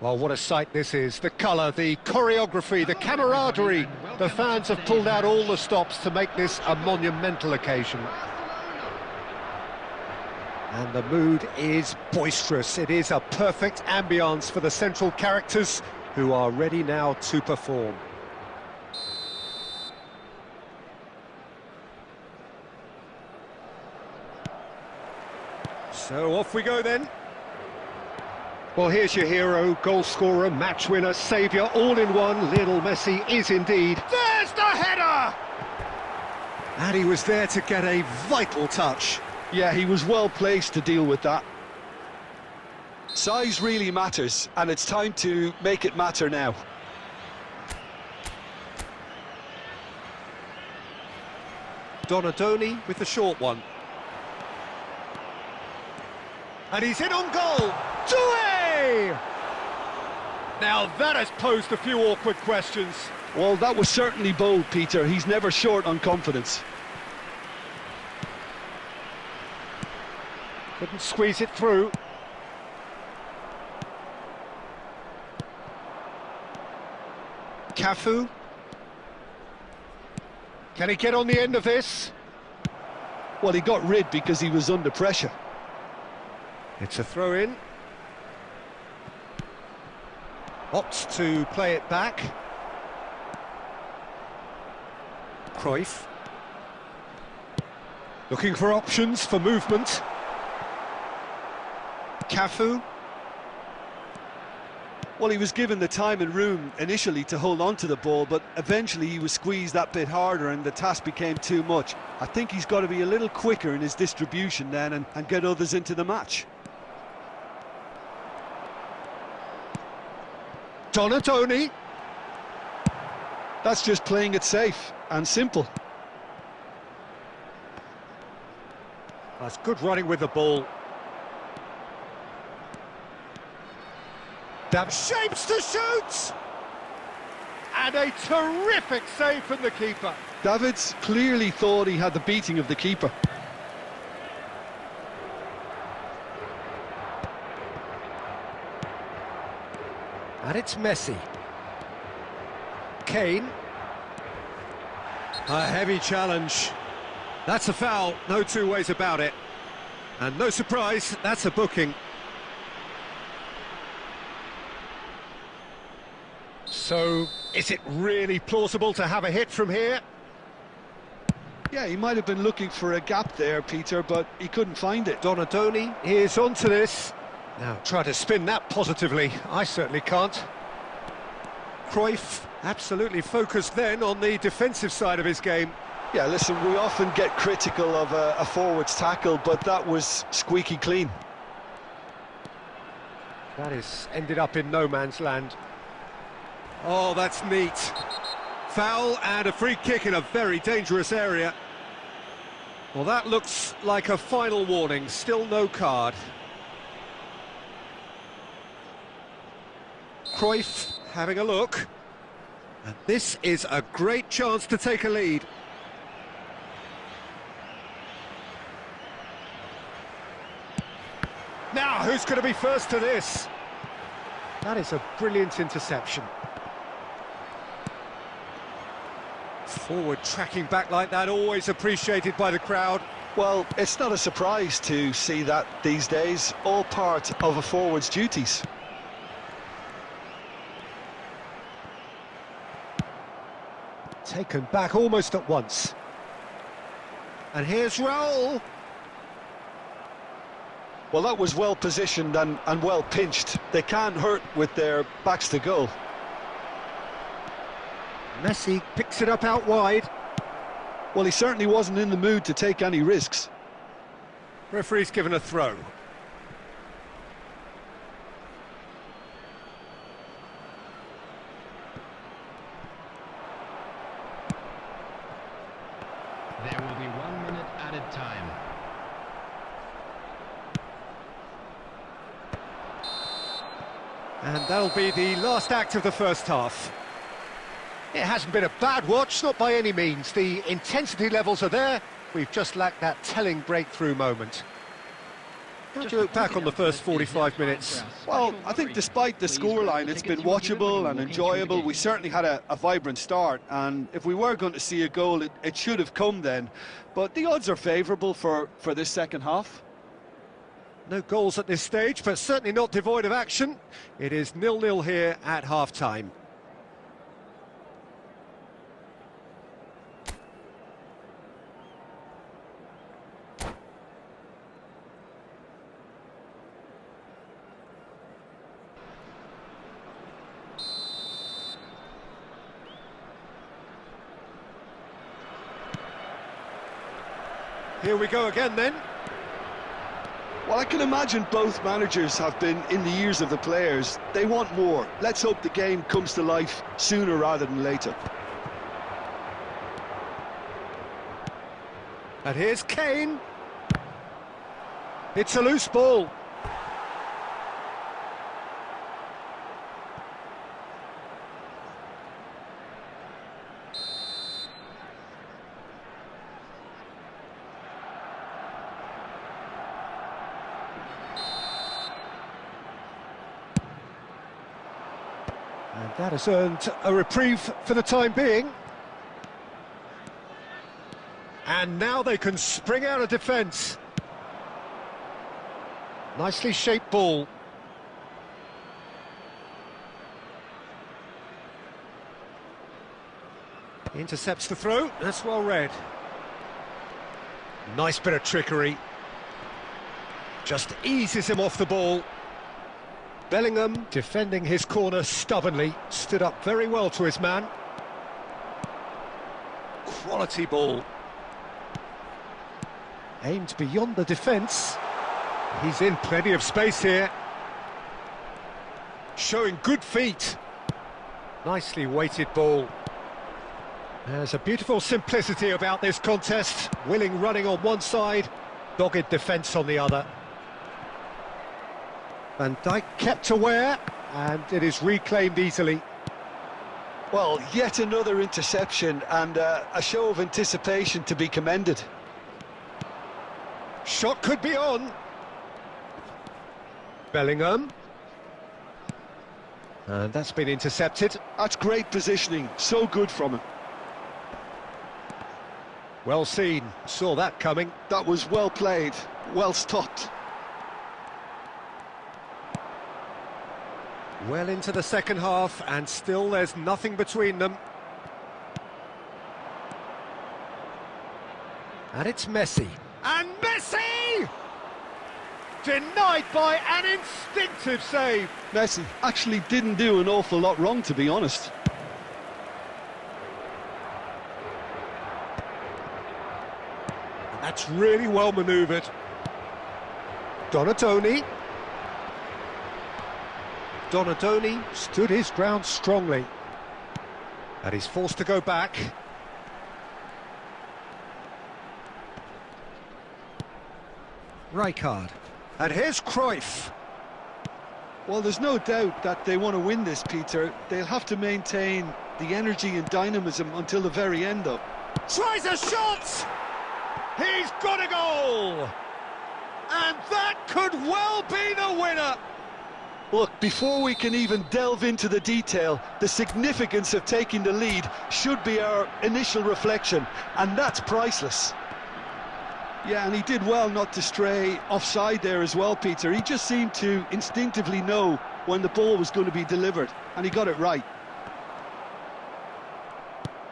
Well, what a sight this is. The colour, the choreography, the camaraderie. The fans have pulled out all the stops to make this a monumental occasion. And the mood is boisterous. It is a perfect ambience for the central characters who are ready now to perform. So off we go then. Well, here's your hero, goal scorer, match winner, saviour, all in one. Lionel Messi is indeed. There's the header! And he was there to get a vital touch. Yeah, he was well placed to deal with that. Size really matters, and it's time to make it matter now. Donadoni with the short one. And he's in on goal! Doué! Now that has posed a few awkward questions. Well, that was certainly bold, Peter. He's never short on confidence. Couldn't squeeze it through. Cafu. Can he get on the end of this? Well, he got rid because he was under pressure. It's a throw-in. Opts to play it back. Cruyff. Looking for options for movement. Cafu. Well, he was given the time and room initially to hold on to the ball, but eventually he was squeezed that bit harder and the task became too much. I think he's got to be a little quicker in his distribution then and get others into the match. Donadoni. That's just playing it safe and simple. That's good running with the ball. That shapes to shoot! And a terrific save from the keeper. Davids clearly thought he had the beating of the keeper. And it's Messi. Kane. A heavy challenge. That's a foul, no two ways about it. And no surprise, that's a booking. So, is it really plausible to have a hit from here? Yeah, he might have been looking for a gap there, Peter, but he couldn't find it. Donadoni is onto this. Now, try to spin that positively. I certainly can't. Cruyff, absolutely focused then on the defensive side of his game. Yeah, listen, we often get critical of a forward's tackle, but that was squeaky clean. That is ended up in no man's land. Oh, that's neat. Foul and a free kick in a very dangerous area. Well, that looks like a final warning. Still no card. Cruyff having a look. And this is a great chance to take a lead. Now, who's going to be first to this? That is a brilliant interception. Forward tracking back like that, always appreciated by the crowd. Well, it's not a surprise to see that these days, all part of a forward's duties. Taken back almost at once. And here's Raul. Well, that was well positioned and well pinched. They can't hurt with their backs to goal. Messi picks it up out wide. Well, he certainly wasn't in the mood to take any risks. Referee's given a throw. There will be 1 minute added time. And that'll be the last act of the first half. It hasn't been a bad watch, not by any means. The intensity levels are there. We've just lacked that telling breakthrough moment. How do you look back on the first 45 minutes? Well, I think despite the scoreline, it's been watchable and enjoyable. We certainly had a vibrant start, and if we were going to see a goal, it should have come then. But the odds are favourable for this second half. No goals at this stage, but certainly not devoid of action. It is 0-0 here at half-time. Here we go again then. Well, I can imagine both managers have been in the ears of the players. They want more. Let's hope the game comes to life sooner rather than later. And here's Kane. It's a loose ball. And that has earned a reprieve for the time being. And now they can spring out of defence. Nicely shaped ball. Intercepts the throw, that's well read. Nice bit of trickery. Just eases him off the ball. Bellingham, defending his corner stubbornly, stood up very well to his man. Quality ball. Aimed beyond the defence. He's in plenty of space here. Showing good feet. Nicely weighted ball. There's a beautiful simplicity about this contest. Willing running on one side, dogged defence on the other. Van Dijk kept aware, and it is reclaimed easily. Well, yet another interception and a show of anticipation to be commended. Shot could be on. Bellingham. And that's been intercepted. That's great positioning, so good from him. Well seen, saw that coming. That was well played, well stopped. Well into the second half, and still there's nothing between them. And it's Messi. And Messi! Denied by an instinctive save. Messi actually didn't do an awful lot wrong, to be honest. And that's really well manoeuvred. Donatoni. Donatoni stood his ground strongly. And he's forced to go back. Tryhard. And here's Cruyff. Well, there's no doubt that they want to win this, Peter. They'll have to maintain the energy and dynamism until the very end, though. Tries a shot! He's got a goal! And that could well be the winner! Look, before we can even delve into the detail, the significance of taking the lead should be our initial reflection, and that's priceless. Yeah, and he did well not to stray offside there as well, Peter. He just seemed to instinctively know when the ball was going to be delivered, and he got it right.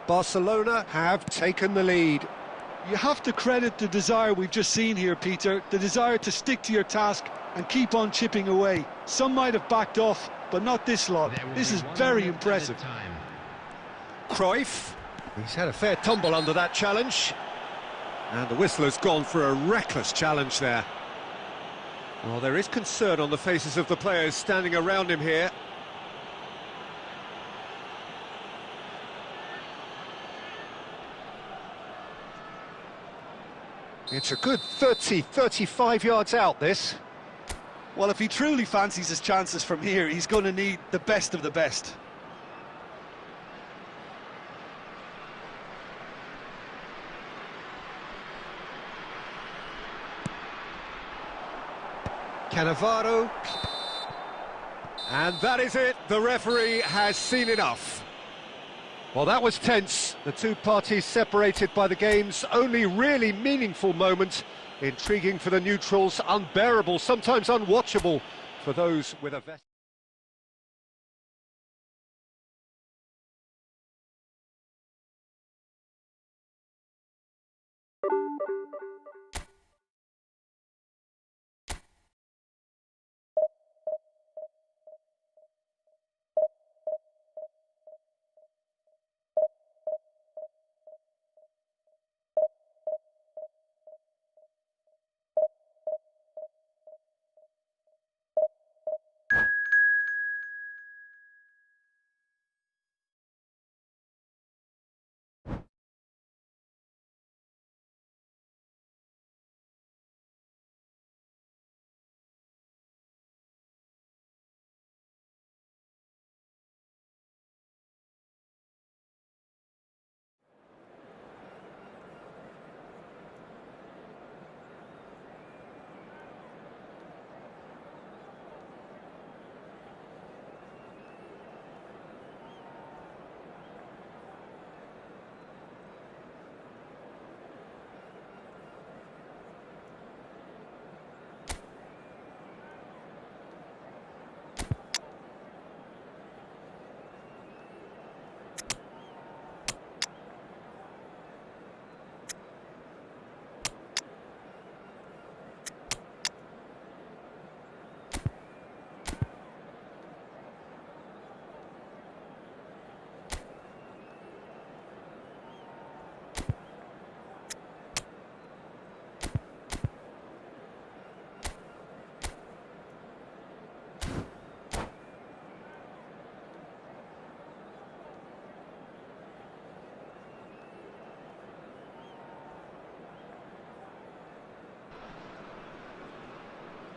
Barcelona have taken the lead. You have to credit the desire we've just seen here, Peter, the desire to stick to your task and keep on chipping away. Some might have backed off, but not this lot. This is very impressive. Cruyff, he's had a fair tumble under that challenge. And the whistle has gone for a reckless challenge there. Well, there is concern on the faces of the players standing around him here. It's a good 35 yards out, this. Well, if he truly fancies his chances from here, he's going to need the best of the best. Cannavaro. And that is it. The referee has seen enough. Well, that was tense. The two parties separated by the game's only really meaningful moment. Intriguing for the neutrals, unbearable, sometimes unwatchable for those with a vest.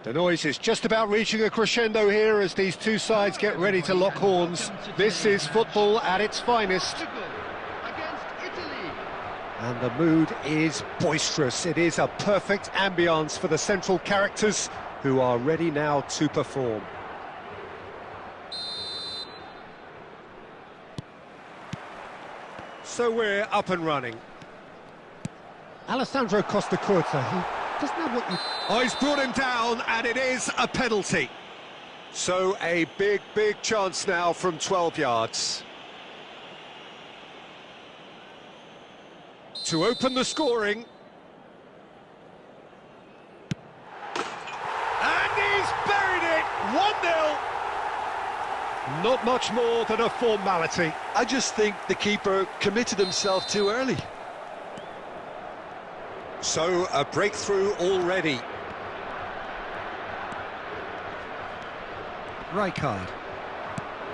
The noise is just about reaching a crescendo here as these two sides get ready to lock horns. This is football at its finest. And the mood is boisterous. It is a perfect ambience for the central characters who are ready now to perform. So we're up and running. Alessandro Costacurta, he doesn't know what you... Oh, he's brought him down, and it is a penalty. So a big chance now from 12 yards. To open the scoring. And he's buried it! 1-0. Not much more than a formality. I just think the keeper committed himself too early. So a breakthrough already. Tryhard.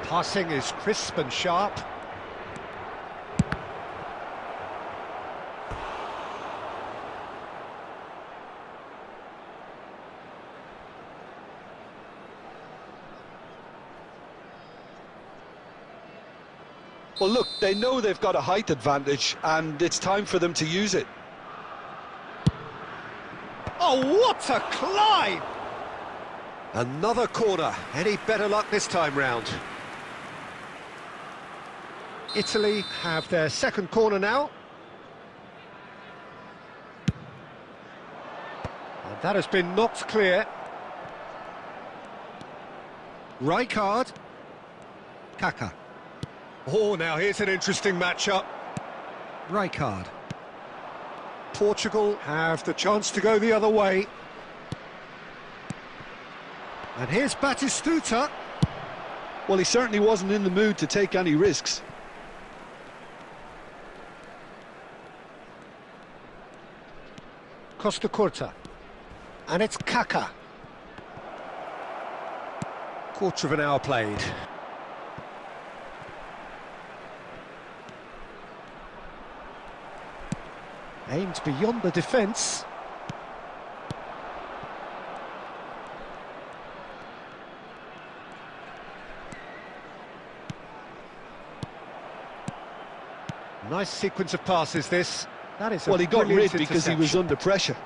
Passing is crisp and sharp. Well, look, they know they've got a height advantage, and it's time for them to use it. Oh, what a climb! Another corner. Any better luck this time round? Italy have their second corner now. And that has been knocked clear. Tryhard. Kaká. Oh, now here's an interesting matchup. Tryhard. Portugal have the chance to go the other way. And here's Batistuta. Well, he certainly wasn't in the mood to take any risks. Costacurta. And it's Kaká. Quarter of an hour played. Aimed beyond the defence. Nice sequence of passes this. That is well, he got rid because he was under pressure.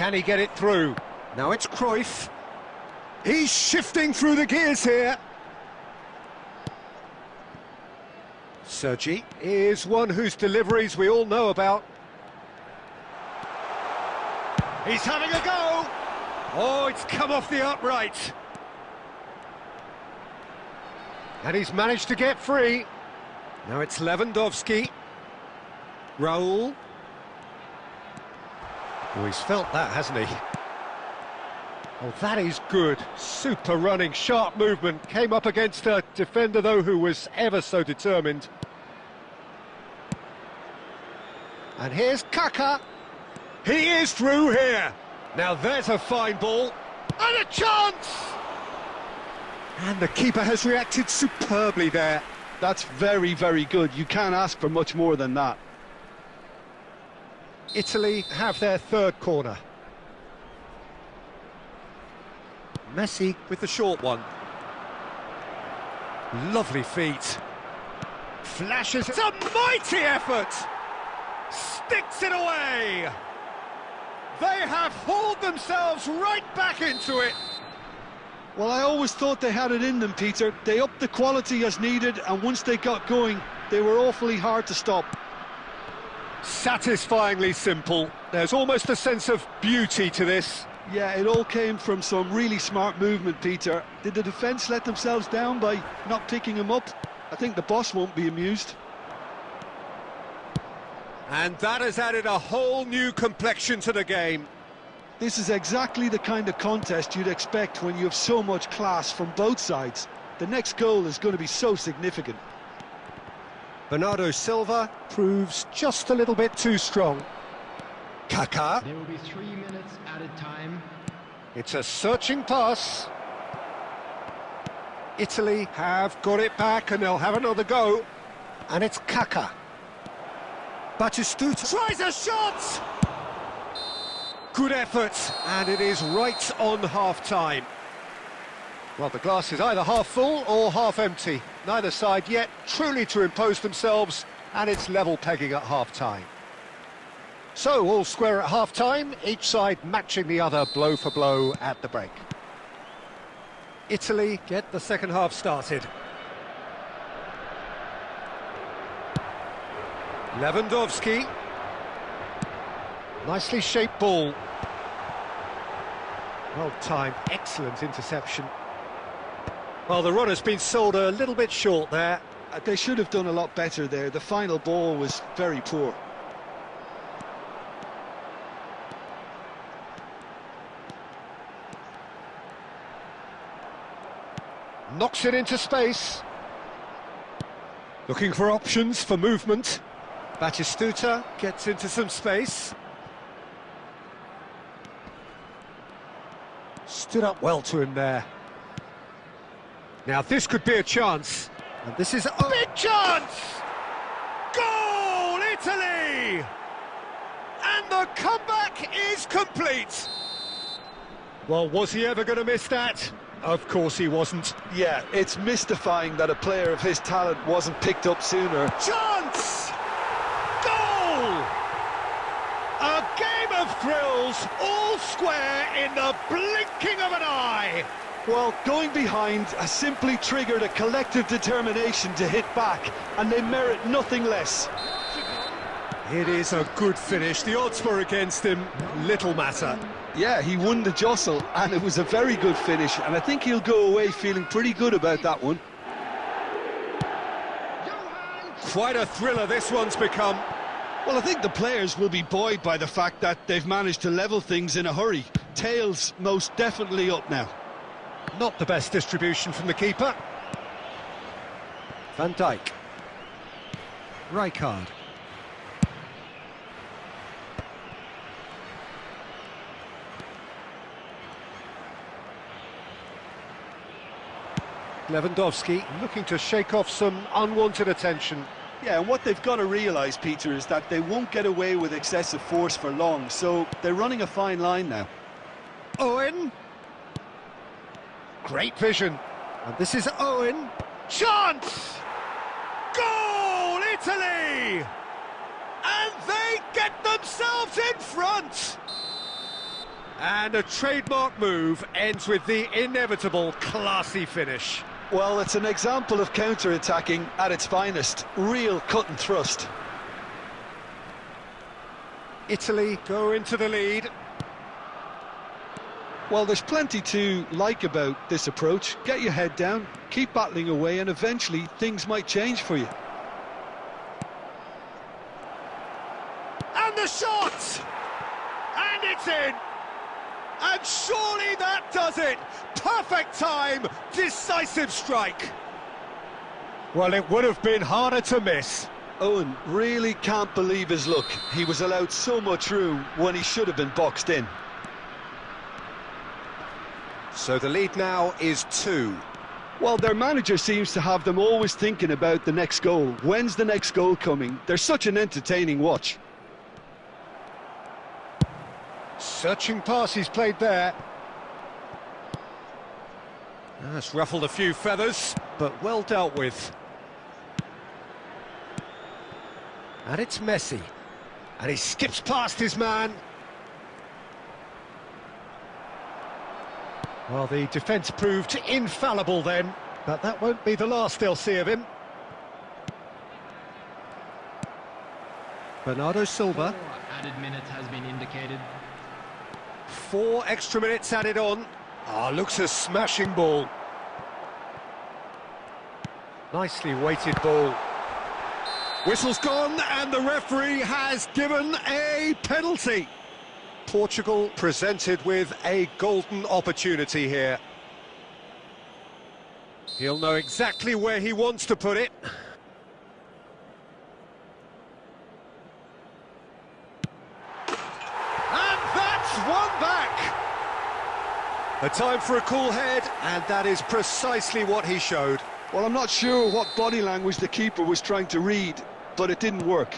Can he get it through? Now it's Cruyff. He's shifting through the gears here. Sergi is one whose deliveries we all know about. He's having a go! Oh, it's come off the upright. And he's managed to get free. Now it's Lewandowski. Raul. Oh, he's felt that, hasn't he? Oh, that is good. Super running, sharp movement. Came up against a defender, though, who was ever so determined. And here's Kaka. He is through here. Now there's a fine ball. And a chance! And the keeper has reacted superbly there. That's very, very good. You can't ask for much more than that. Italy have their third corner. Messi with the short one. Lovely feet. Flashes. It's a mighty effort! Sticks it away! They have hauled themselves right back into it. Well, I always thought they had it in them, Peter. They upped the quality as needed, and once they got going, they were awfully hard to stop. Satisfyingly simple. There's almost a sense of beauty to this. Yeah, it all came from some really smart movement, Peter. Did the defence let themselves down by not picking him up? I think the boss won't be amused. And that has added a whole new complexion to the game. This is exactly the kind of contest you'd expect when you have so much class from both sides. The next goal is going to be so significant. Bernardo Silva proves just a little bit too strong. Kaka. There will be 3 minutes added time. It's a searching pass. Italy have got it back and they'll have another go. And it's Kaka. Batistuta tries a shot! Good effort, and it is right on half-time. Well, the glass is either half full or half empty. Neither side yet truly to impose themselves, and it's level pegging at half-time. So, all square at half-time, each side matching the other blow for blow at the break. Italy get the second half started. Lewandowski. Nicely shaped ball. Well timed, excellent interception. Well, the run has been sold a little bit short there. They should have done a lot better there. The final ball was very poor. Knocks it into space. Looking for options for movement. Batistuta gets into some space. Stood up well to him there. Now this could be a chance. And this is a big chance! Goal, Italy! And the comeback is complete. Well, was he ever going to miss that? Of course he wasn't. Yeah, it's mystifying that a player of his talent wasn't picked up sooner. Chance! Goal! A game of thrills, all square in the blinking of an eye. Well, going behind has simply triggered a collective determination to hit back, and they merit nothing less. It is a good finish. The odds were against him. Little matter. Yeah, he won the jostle, and it was a very good finish, and I think he'll go away feeling pretty good about that one. Quite a thriller this one's become. Well, I think the players will be buoyed by the fact that they've managed to level things in a hurry. Tails most definitely up now. Not the best distribution from the keeper. Van Dijk. Tryhard. Lewandowski looking to shake off some unwanted attention. Yeah, and what they've got to realise, Peter, is that they won't get away with excessive force for long, so they're running a fine line now. Owen. Great vision. And this is Owen. Chance! Goal, Italy! And they get themselves in front! And a trademark move ends with the inevitable classy finish. Well, it's an example of counter-attacking at its finest. Real cut and thrust. Italy go into the lead. Well, there's plenty to like about this approach. Get your head down, keep battling away, and eventually things might change for you. And the shot! And it's in! And surely that does it! Perfect time, decisive strike! Well, it would have been harder to miss. Owen really can't believe his luck. He was allowed so much room when he should have been boxed in. So the lead now is 2. Well, their manager seems to have them always thinking about the next goal. When's the next goal coming? They're such an entertaining watch. Searching pass he's played there. That's ruffled a few feathers, but well dealt with. And it's Messi. And he skips past his man. Well, the defence proved infallible then, but that won't be the last they'll see of him. Bernardo Silva. 4 added minutes has been indicated. 4 extra minutes added on. Looks a smashing ball. Nicely weighted ball. Whistle's gone and the referee has given a penalty. Portugal presented with a golden opportunity here. He'll know exactly where he wants to put it. And that's one back! A time for a cool head, and that is precisely what he showed. Well, I'm not sure what body language the keeper was trying to read, but it didn't work.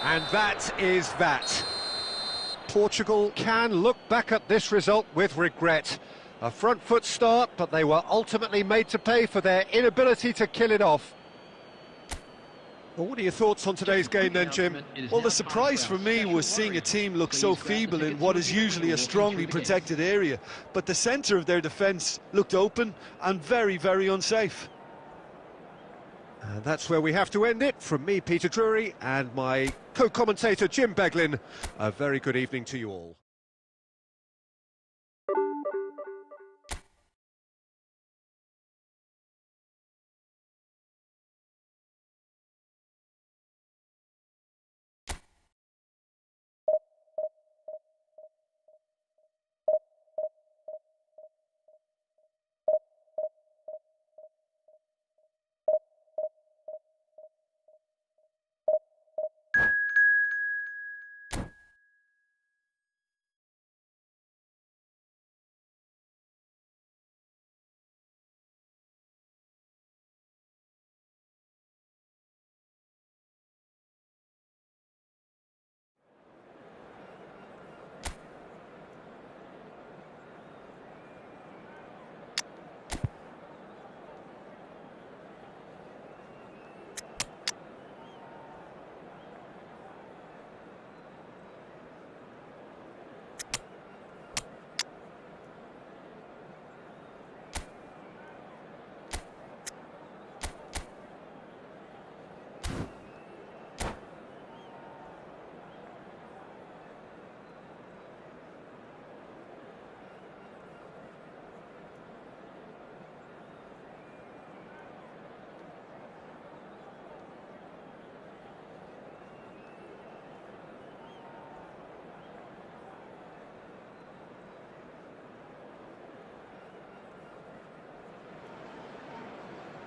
And that is that. Portugal can look back at this result with regret. A front foot start, but they were ultimately made to pay for their inability to kill it off. Well, what are your thoughts on today's game then, Jim? Well, the surprise for me was seeing a team look so feeble in what is usually a strongly protected area. But the centre of their defence looked open and very, very unsafe. And that's where we have to end it. From me, Peter Drury, and my co-commentator, Jim Beglin. A very good evening to you all.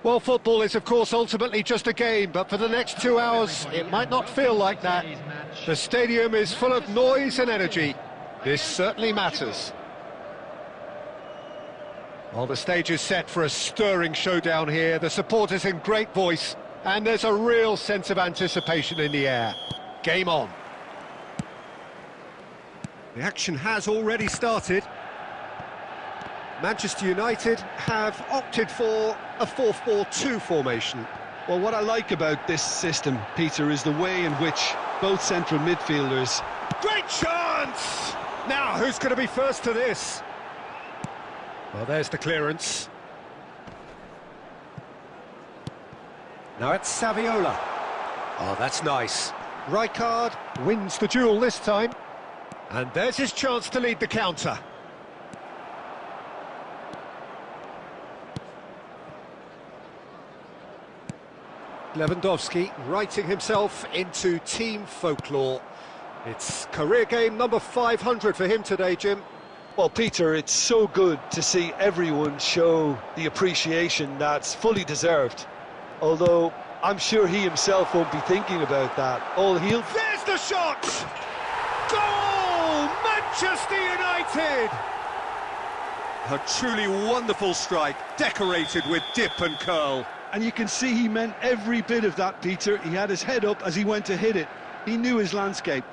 Well, football is, of course, ultimately just a game, but for the next 2 hours, it might not feel like that. The stadium is full of noise and energy. This certainly matters. Well, the stage is set for a stirring showdown here. The supporters in great voice, and there's a real sense of anticipation in the air. Game on. The action has already started. Manchester United have opted for a 4-4-2 formation. Well, what I like about this system, Peter, is the way in which both central midfielders... Great chance! Now, who's going to be first to this? Well, there's the clearance. Now it's Saviola. Oh, that's nice. Tryhard wins the duel this time. And there's his chance to lead the counter. Lewandowski writing himself into team folklore. It's career game number 500 for him today, Jim. Well, Peter, it's so good to see everyone show the appreciation that's fully deserved. Although, I'm sure he himself won't be thinking about that. There's the shot! Goal! Manchester United! A truly wonderful strike, decorated with dip and curl. And you can see he meant every bit of that, Peter. He had his head up as he went to hit it. He knew his landscape.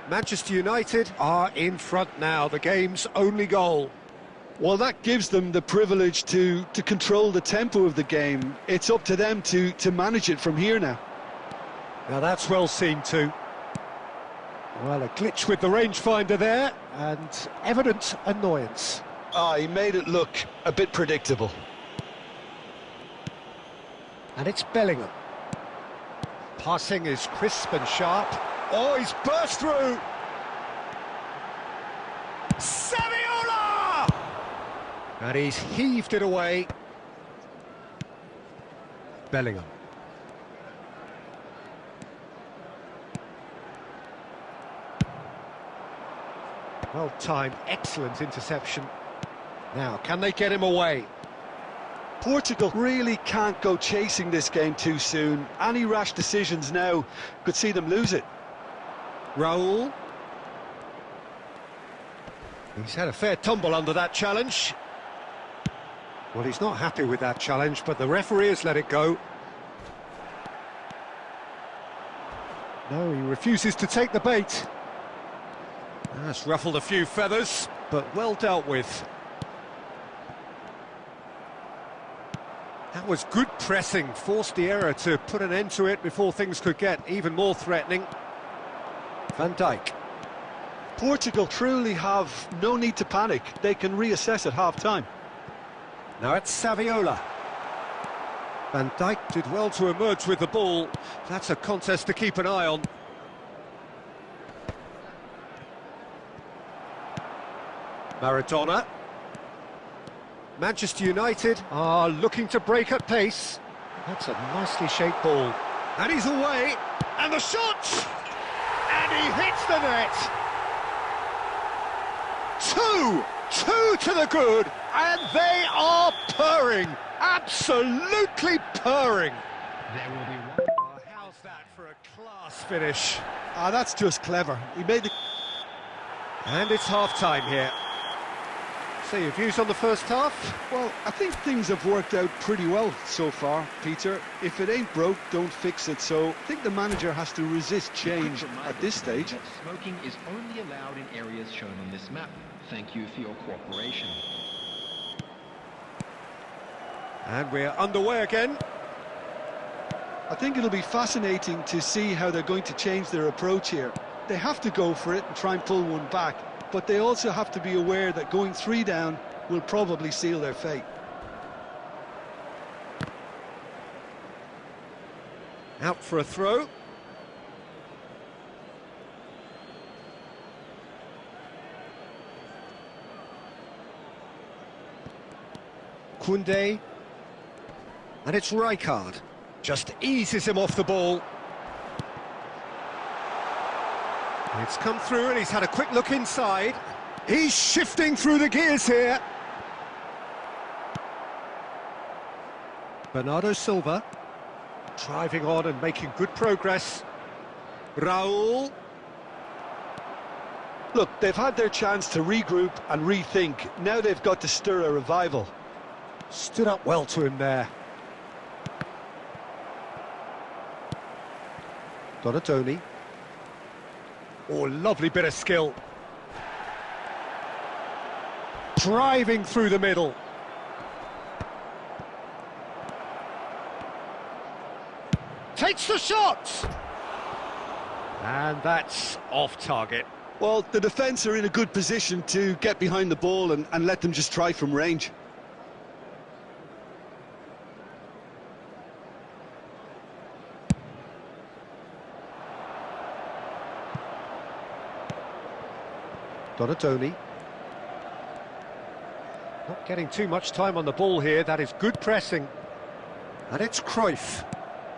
Manchester United are in front now, the game's only goal. Well, that gives them the privilege to control the tempo of the game. It's up to them to manage it from here now. Now that's well seen too. Well, a glitch with the rangefinder there, and evident annoyance. He made it look a bit predictable. And it's Bellingham. Passing is crisp and sharp. Oh, he's burst through! Saviola! And he's heaved it away. Bellingham. Well timed, excellent interception. Now, can they get him away? Portugal really can't go chasing this game too soon. Any rash decisions now could see them lose it. Raul. He's had a fair tumble under that challenge. Well, he's not happy with that challenge, but the referee has let it go. No, he refuses to take the bait. That's ruffled a few feathers, but well dealt with. That was good pressing, forced the error to put an end to it before things could get even more threatening. Van Dijk. Portugal truly have no need to panic. They can reassess at half-time. Now it's Saviola. Van Dijk did well to emerge with the ball. That's a contest to keep an eye on. Maradona. Manchester United are looking to break at pace. That's a nicely shaped ball. And he's away. And the shot! And he hits the net. Two to the good. And they are purring. Absolutely purring. There will be one. Oh, how's that for a class finish? That's just clever. He made the... And it's half-time here. So your views on the first half? Well, I think things have worked out pretty well so far, Peter. If it ain't broke, don't fix it. So I think the manager has to resist change at this stage. Smoking is only allowed in areas shown on this map. Thank you for your cooperation. And we're underway again. I think it'll be fascinating to see how they're going to change their approach here. They have to go for it and try and pull one back, but they also have to be aware that going 3 down will probably seal their fate. Out for a throw. Koundé. And it's Tryhard. Just eases him off the ball. It's come through and he's had a quick look inside. He's shifting through the gears here. Bernardo Silva. Driving on and making good progress. Raul. Look, they've had their chance to regroup and rethink. Now they've got to stir a revival. Stood up well to him there. Donatoni. Oh, lovely bit of skill. Driving through the middle. Takes the shot! And that's off target. Well, the defence are in a good position to get behind the ball and let them just try from range. Donatoni. Not getting too much time on the ball here. That is good pressing. And it's Cruyff.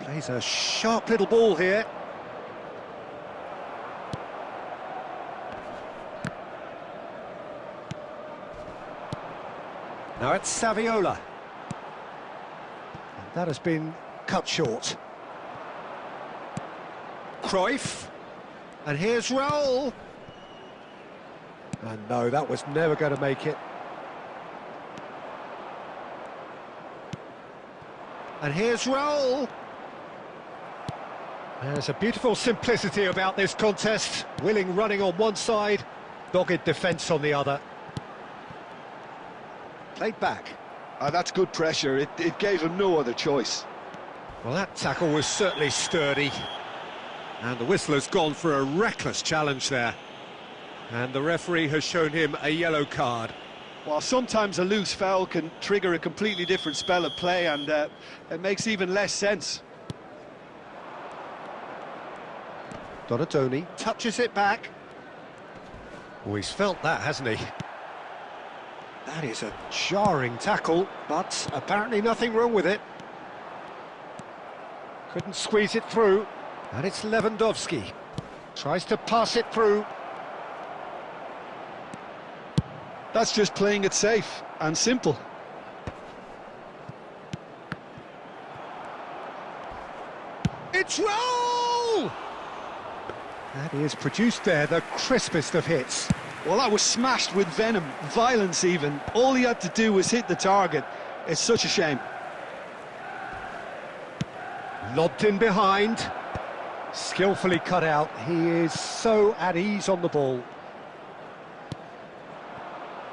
Plays a sharp little ball here. Now it's Saviola. And that has been cut short. Cruyff. And here's Raul. And no, that was never going to make it. And here's Raul. There's a beautiful simplicity about this contest. Willing running on one side, dogged defence on the other. Played back. That's good pressure. It gave him no other choice. Well, that tackle was certainly sturdy. And the whistler's gone for a reckless challenge there. And the referee has shown him a yellow card. Well, sometimes a loose foul can trigger a completely different spell of play, and it makes even less sense. Donatoni touches it back. Oh, he's felt that, hasn't he? That is a jarring tackle, but apparently nothing wrong with it. Couldn't squeeze it through. And it's Lewandowski. Tries to pass it through. That's just playing it safe and simple. It's Raul! That is produced there, the crispest of hits. Well, that was smashed with venom, violence even. All he had to do was hit the target. It's such a shame. Lobbed in behind. Skillfully cut out. He is so at ease on the ball.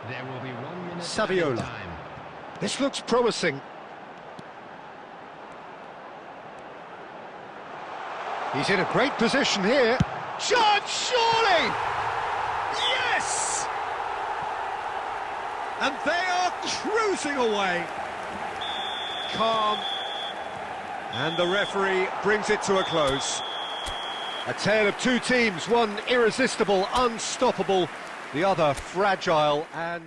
There will be 1 minute Saviola. time. This looks promising. He's in a great position here. Chance, surely! Yes! And they are cruising away. Calm. And the referee brings it to a close. A tale of two teams, one irresistible, unstoppable, the other fragile and...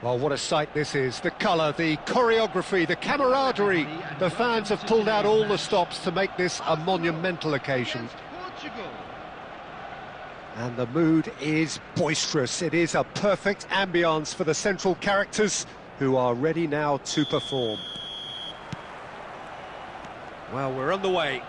Well, what a sight this is. The colour, the choreography, the camaraderie. The fans have pulled out all the stops to make this a monumental occasion. Portugal. And the mood is boisterous. It is a perfect ambience for the central characters who are ready now to perform. Well, we're on the way.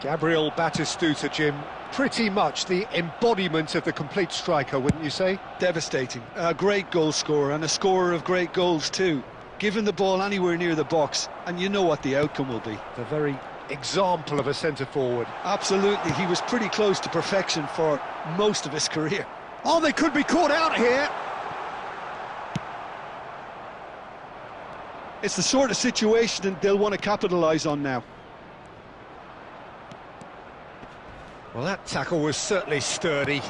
Gabriel Batistuta, Jim. pretty much the embodiment of the complete striker, wouldn't you say? Devastating. A great goal scorer and a scorer of great goals too. Given the ball anywhere near the box, and you know what the outcome will be. The very example of a centre-forward. Absolutely, he was pretty close to perfection for most of his career. Oh, they could be caught out here! It's the sort of situation that they'll want to capitalise on now. Well, that tackle was certainly sturdy.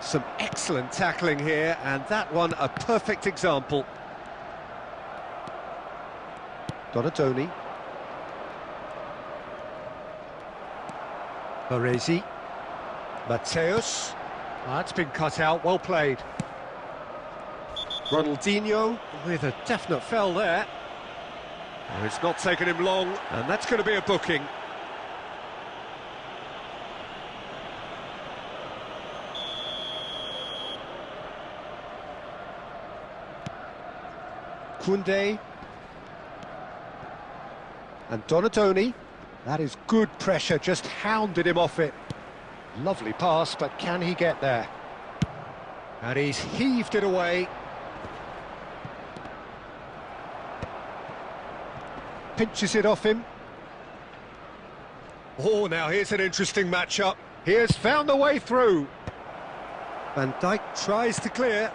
Some excellent tackling here, and that one a perfect example. Donatoni. Baresi. Mateus. That's been cut out, well played. Ronaldinho with a definite foul there. Oh, it's not taken him long, and that's going to be a booking. Koundé. And Donatoni. That is good pressure, just hounded him off it. Lovely pass, but can he get there? And he's heaved it away. Pinches it off him. Oh, now here's an interesting matchup. He has found the way through. Van Dijk tries to clear.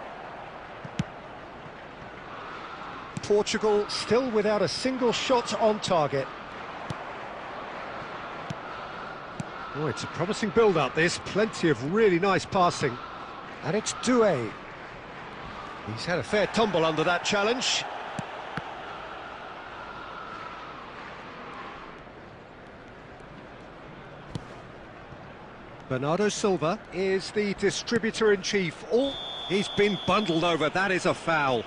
Portugal still without a single shot on target. Oh, it's a promising build-up, this. Plenty of really nice passing. And it's Doué. He's had a fair tumble under that challenge. Bernardo Silva is the distributor-in-chief. Oh, he's been bundled over. That is a foul.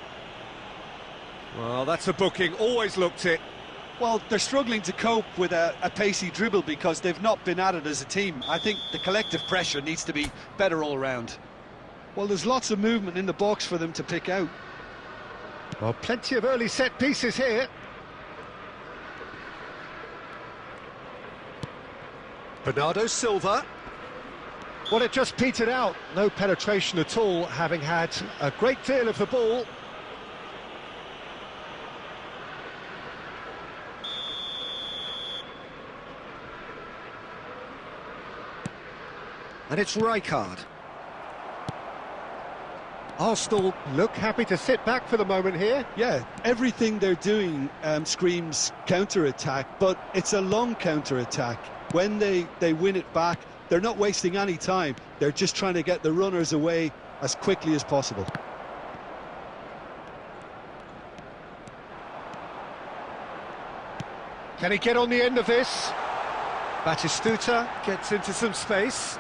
Well, that's a booking. Always looked it. Well, they're struggling to cope with a pacey dribble because they've not been at it as a team. I think the collective pressure needs to be better all round. Well, there's lots of movement in the box for them to pick out. Well, plenty of early set pieces here. Bernardo Silva. Well, it just petered out. No penetration at all, having had a great deal of the ball. And it's Tryhard. Arsenal look happy to sit back for the moment here. Yeah, everything they're doing screams counter-attack, but it's a long counter-attack. When they win it back, they're not wasting any time. They're just trying to get the runners away as quickly as possible. Can he get on the end of this? Batistuta gets into some space.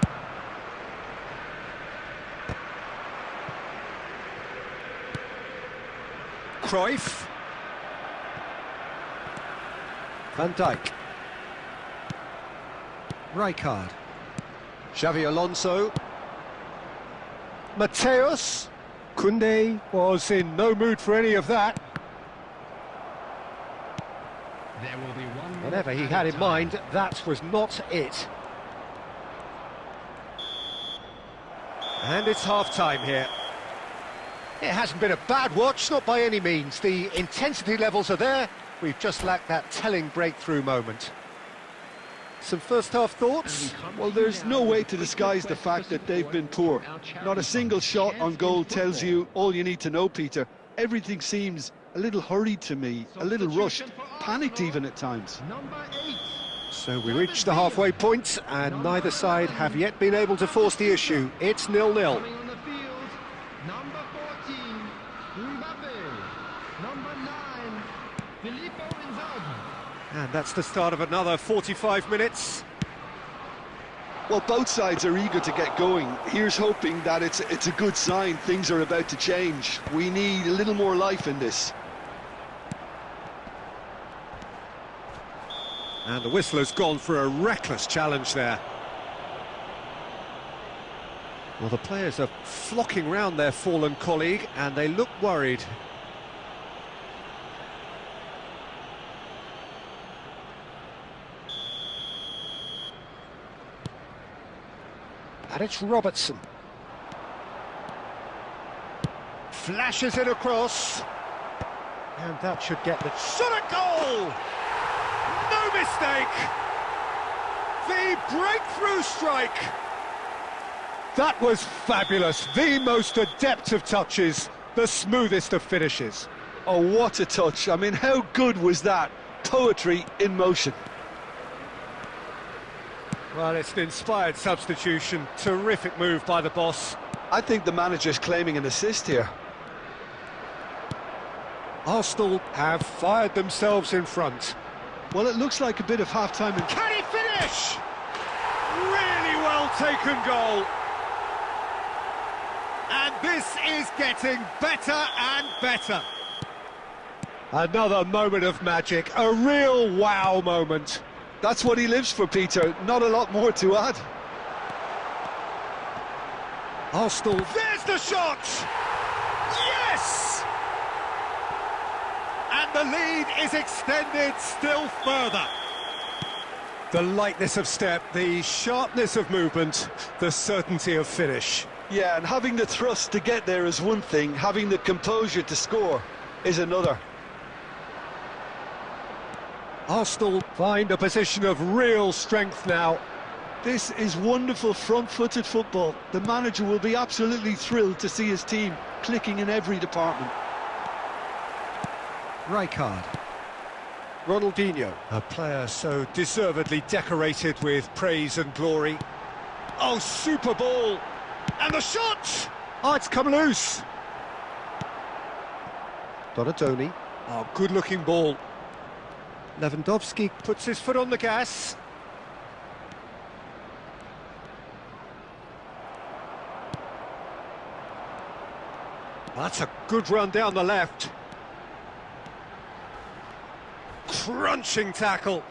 Cruyff. Van Dijk. Tryhard. Xavi Alonso. Mateus. Koundé was in no mood for any of that. There will be one. Whatever he had in mind, that was not it. And it's half-time here. It hasn't been a bad watch, not by any means. The intensity levels are there. We've just lacked that telling breakthrough moment. Some first-half thoughts? Well, there's no way to disguise the fact that they've been poor. Not a single shot on goal tells you all you need to know, Peter. Everything seems a little hurried to me, a little rushed, panicked even at times. So we reach the halfway point, and neither side have yet been able to force the issue. It's 0-0. And that's the start of another 45 minutes. Well, both sides are eager to get going. Here's hoping that it's a good sign. Things are about to change. We need a little more life in this. And the whistle has gone for a reckless challenge there. Well, the players are flocking round their fallen colleague, and they look worried. And it's Robertson. Flashes it across. And that should get the shot at goal! No mistake! The breakthrough strike! That was fabulous. The most adept of touches, the smoothest of finishes. Oh, what a touch. I mean, how good was that? Poetry in motion. Well, it's an inspired substitution. Terrific move by the boss. I think the manager's claiming an assist here. Arsenal have fired themselves in front. Well, it looks like a bit of half-time. Can he finish? Really well taken goal. And this is getting better and better. Another moment of magic, a real wow moment. That's what he lives for, Peter. Not a lot more to add. Arsenal, there's the shot! Yes! And the lead is extended still further. The lightness of step, the sharpness of movement, the certainty of finish. Yeah, and having the thrust to get there is one thing, having the composure to score is another. Arsenal find a position of real strength now. This is wonderful front-footed football. The manager will be absolutely thrilled to see his team clicking in every department. Tryhard. Ronaldinho, a player so deservedly decorated with praise and glory. Oh, super ball! And the shot! Oh, it's come loose. Donatoni. Oh, good-looking ball. Lewandowski puts his foot on the gas. That's a good run down the left. Crunching tackle.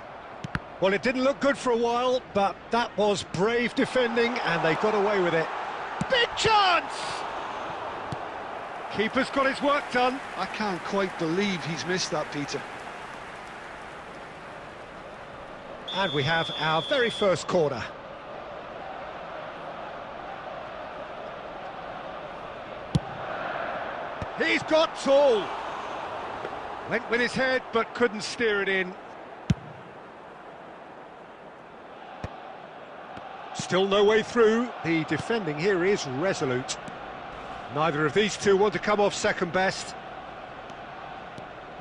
Well, it didn't look good for a while, but that was brave defending, and they got away with it. Big chance! Keeper's got his work done. I can't quite believe he's missed that, Peter. And we have our very first corner. He's got tall. Went with his head, but couldn't steer it in. Still no way through. The defending here is resolute. Neither of these two want to come off second best.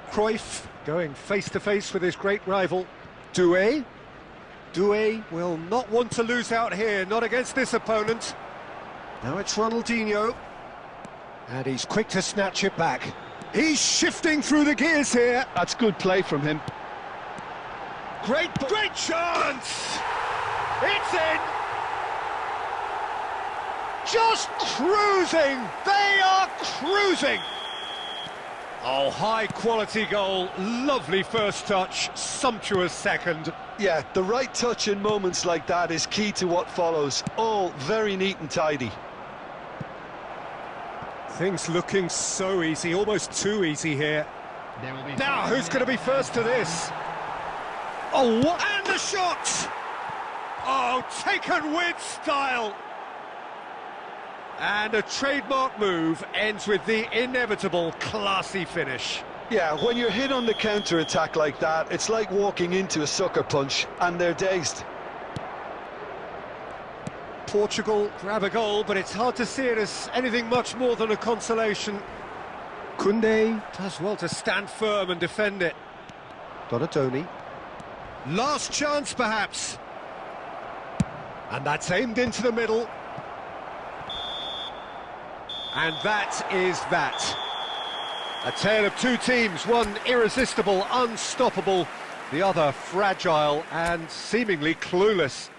Cruyff going face-to-face with his great rival. Doué. Doué will not want to lose out here, not against this opponent. Now it's Ronaldinho. And he's quick to snatch it back. He's shifting through the gears here. That's good play from him. Great chance! It's in! Just cruising! They are cruising! Oh, high-quality goal, lovely first touch, sumptuous second. Yeah, the right touch in moments like that is key to what follows. All very neat and tidy. Things looking so easy, almost too easy here. Now, who's going to be first to this? Oh, what? And the shot! Oh, taken with style! And a trademark move ends with the inevitable classy finish. Yeah, when you're hit on the counter-attack like that, it's like walking into a sucker punch, and they're dazed. Portugal grab a goal, but it's hard to see it as anything much more than a consolation. Koundé does well to stand firm and defend it. Donatoni. Last chance, perhaps. And that's aimed into the middle. And that is that. A tale of two teams, one irresistible, unstoppable, the other fragile and seemingly clueless.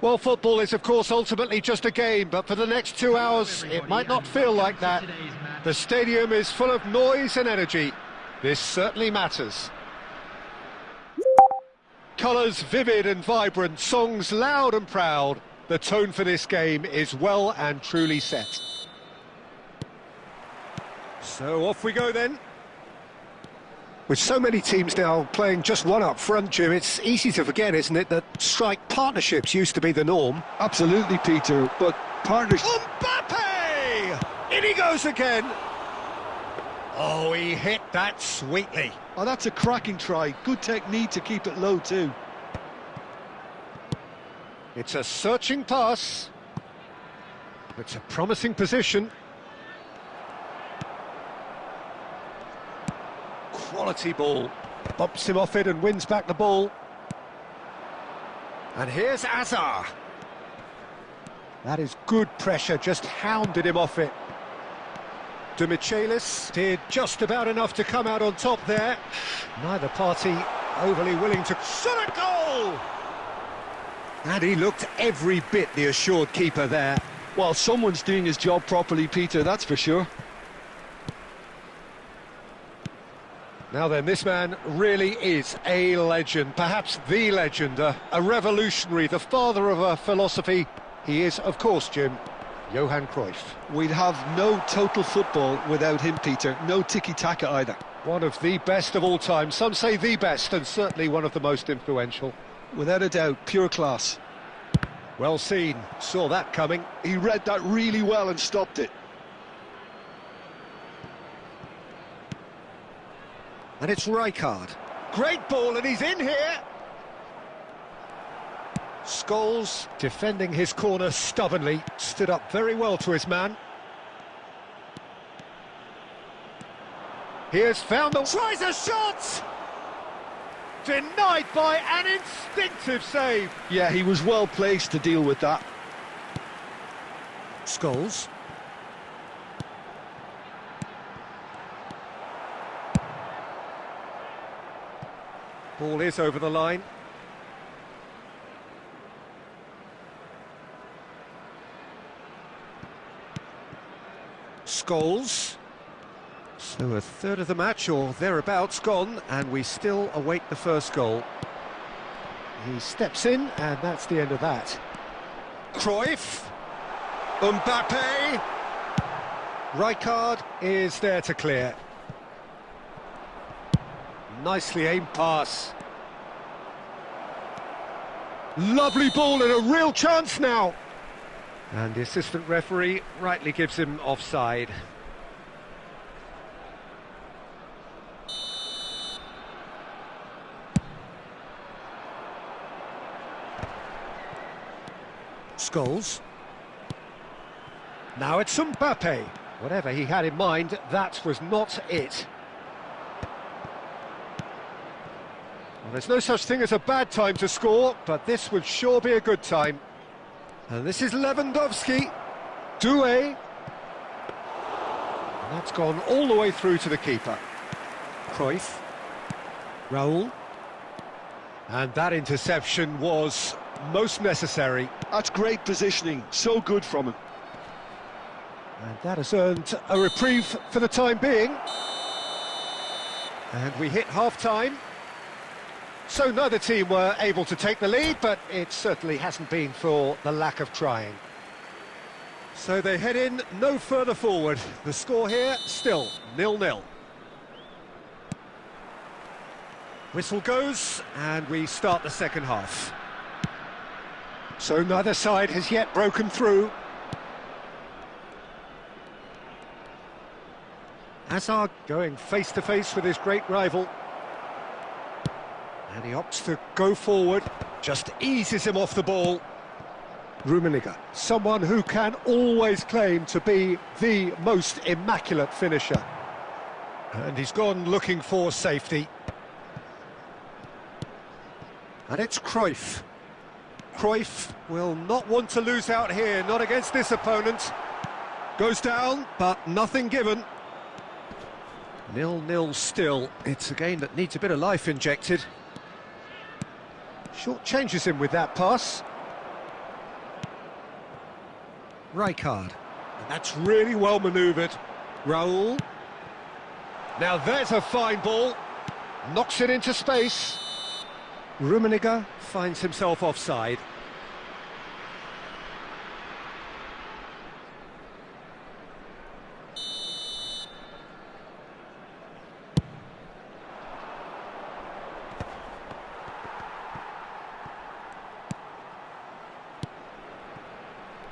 Well, football is, of course, ultimately just a game, but for the next 2 hours, it might not feel like that. The stadium is full of noise and energy. This certainly matters. Colours vivid and vibrant, songs loud and proud. The tone for this game is well and truly set. So off we go then. With so many teams now playing just one up front, Jim, it's easy to forget, isn't it, that strike partnerships used to be the norm. Absolutely, Peter, but partners... Mbappe! In he goes again! Oh, he hit that sweetly. Oh, that's a cracking try. Good technique to keep it low too. It's a searching pass. It's a promising position. Quality ball. Bumps him off it and wins back the ball. And here's Azar. That is good pressure, just hounded him off it. De Michelis did just about enough to come out on top there. Neither party overly willing to... Shot a goal! And he looked every bit the assured keeper there. Well, someone's doing his job properly, Peter, that's for sure. Now then, this man really is a legend, perhaps the legend, a revolutionary, the father of a philosophy. He is, of course, Jim, Johan Cruyff. We'd have no total football without him, Peter. No tiki-taka either. One of the best of all time. Some say the best, and certainly one of the most influential. Without a doubt, pure class. Well seen. Saw that coming. He read that really well and stopped it. And it's Tryhard. Great ball, and he's in here. Scholes, defending his corner stubbornly, stood up very well to his man. He has found the... Tries a shot! Denied by an instinctive save. Yeah, he was well placed to deal with that. Scholes. Ball is over the line. Scholes. So a third of the match or thereabouts gone, and we still await the first goal. He steps in, and that's the end of that. Cruyff. Mbappe. Tryhard is there to clear. Nicely aimed pass. Lovely ball and a real chance now. And the assistant referee rightly gives him offside. Scholes. Now it's Mbappe. Whatever he had in mind, that was not it. Well, there's no such thing as a bad time to score, but this would sure be a good time. And this is Lewandowski. Doué. And that's gone all the way through to the keeper. Cruyff. Raul. And that interception was most necessary. That's great positioning, so good from him. And that has earned a reprieve for the time being. And we hit half-time. So neither team were able to take the lead, but it certainly hasn't been for the lack of trying. So they head in no further forward. The score here, still 0-0. Whistle goes, and we start the second half. So neither side has yet broken through. Hazard going face-to-face with his great rival. And he opts to go forward, just eases him off the ball. Rummenigge, someone who can always claim to be the most immaculate finisher. And he's gone looking for safety. And it's Cruyff. Cruyff will not want to lose out here, not against this opponent. Goes down, but nothing given. 0-0 still. It's a game that needs a bit of life injected. Short changes him with that pass. Rijkaard. And that's really well manoeuvred. Raul. Now there's a fine ball. Knocks it into space. Rummenigge finds himself offside.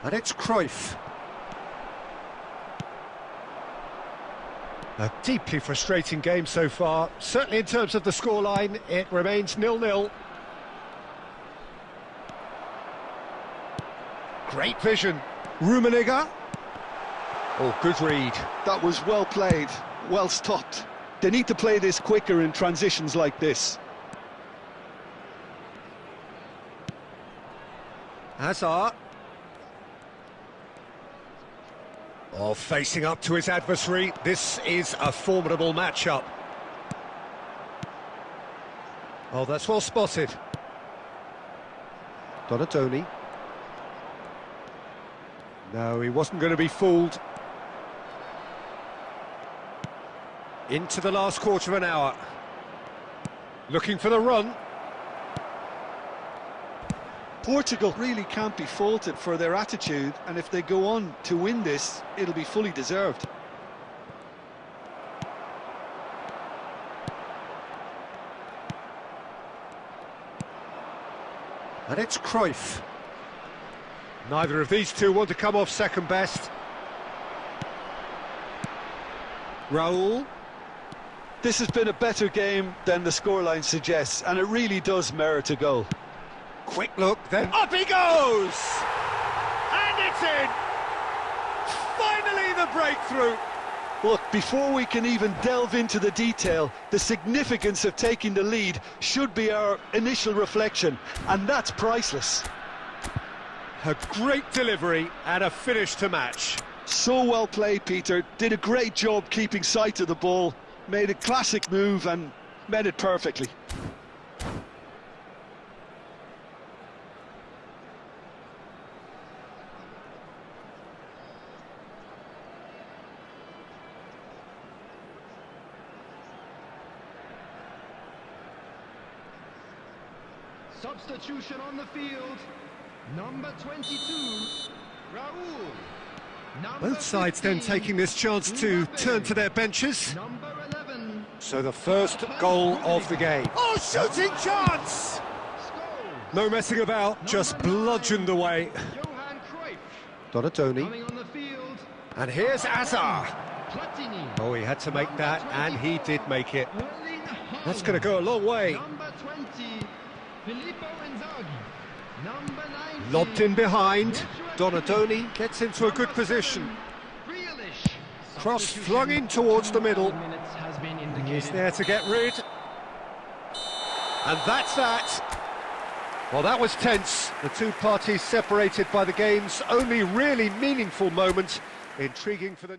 And it's Cruyff. A deeply frustrating game so far. Certainly in terms of the scoreline, it remains 0-0. Great vision. Rummenigge. Oh, good read. That was well played, well stopped. They need to play this quicker in transitions like this. Hazard. Oh, facing up to his adversary. This is a formidable matchup. Oh, that's well spotted. Donatoni. No, he wasn't going to be fooled. Into the last quarter of an hour. Looking for the run. Portugal really can't be faulted for their attitude, and if they go on to win this, it'll be fully deserved. And it's Cruyff. Neither of these two want to come off second best. Raul. This has been a better game than the scoreline suggests, and it really does merit a goal. Quick look, then up he goes! And it's in! Finally the breakthrough! Look, before we can even delve into the detail, the significance of taking the lead should be our initial reflection, and that's priceless. A great delivery and a finish to match. So well played, Peter. Did a great job keeping sight of the ball, made a classic move and met it perfectly. Substitution on the field. Number 22, Raul. Number Both sides then 15, taking this chance to Mbappe. turn to their benches. Number 11, So the first goal of the game. Oh, shooting chance! No messing about, just bludgeoned away. Johan Cruyff. Donatoni. Coming on the field. And here's Hazard. Platini. Oh, he had to make that, and he did make it. Erling Haaland. That's going to go a long way. Number 20, Filippo Inzaghi. Number 19, Lobbed in behind. Joshua Donatoni gets into a good Number position. 7, Grealish. Cross flung in towards the middle. Minutes has been He's indicated. there to get rid. And that's that. Well, that was tense. The two parties separated by the game's only really meaningful moment. Intriguing for the...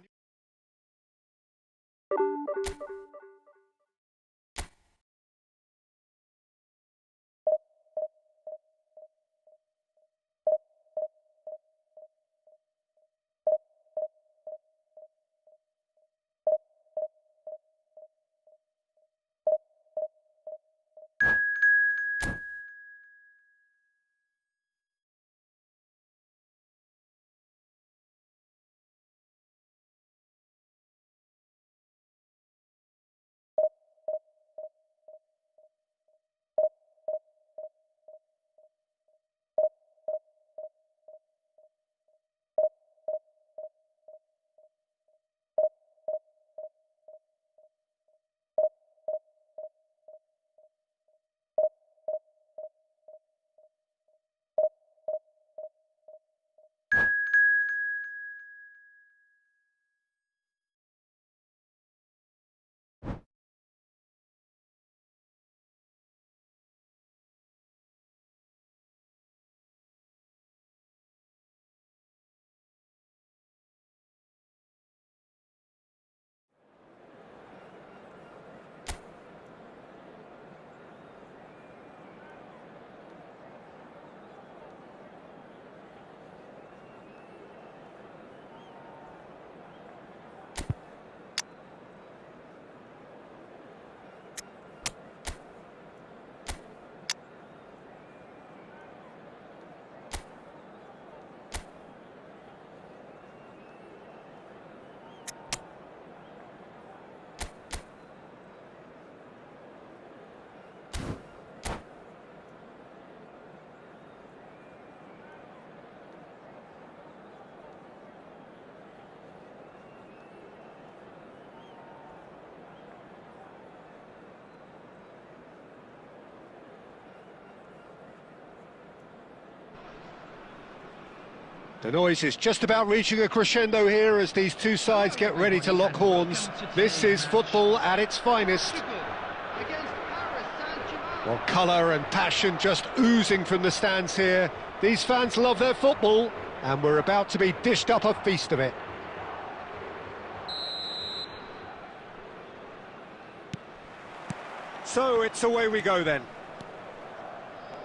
The noise is just about reaching a crescendo here as these two sides get ready to lock horns. This is football at its finest. Well, colour and passion just oozing from the stands here. These fans love their football, and we're about to be dished up a feast of it. So it's away we go then.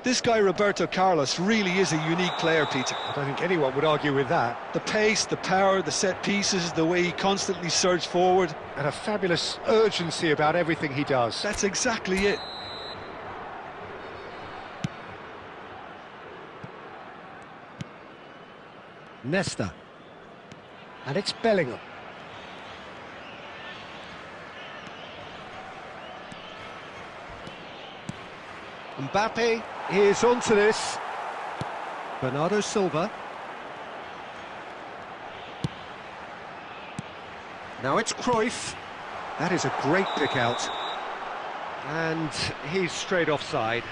This guy Roberto Carlos really is a unique player, Peter. I don't think anyone would argue with that. The pace, the power, the set pieces, the way he constantly surges forward. And a fabulous urgency about everything he does. That's exactly it. Nesta. And it's Bellingham. Mbappe is onto this. Bernardo Silva. Now it's Cruyff. That is a great pick out. And he's straight offside.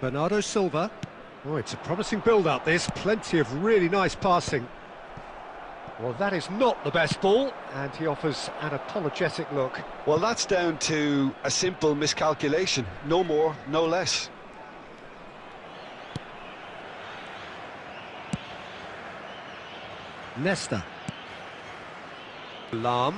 Bernardo Silva. Oh, it's a promising build-up, this. Plenty of really nice passing. Well, that is not the best ball, and he offers an apologetic look. Well, that's down to a simple miscalculation. No more, no less. Nesta. Lahm.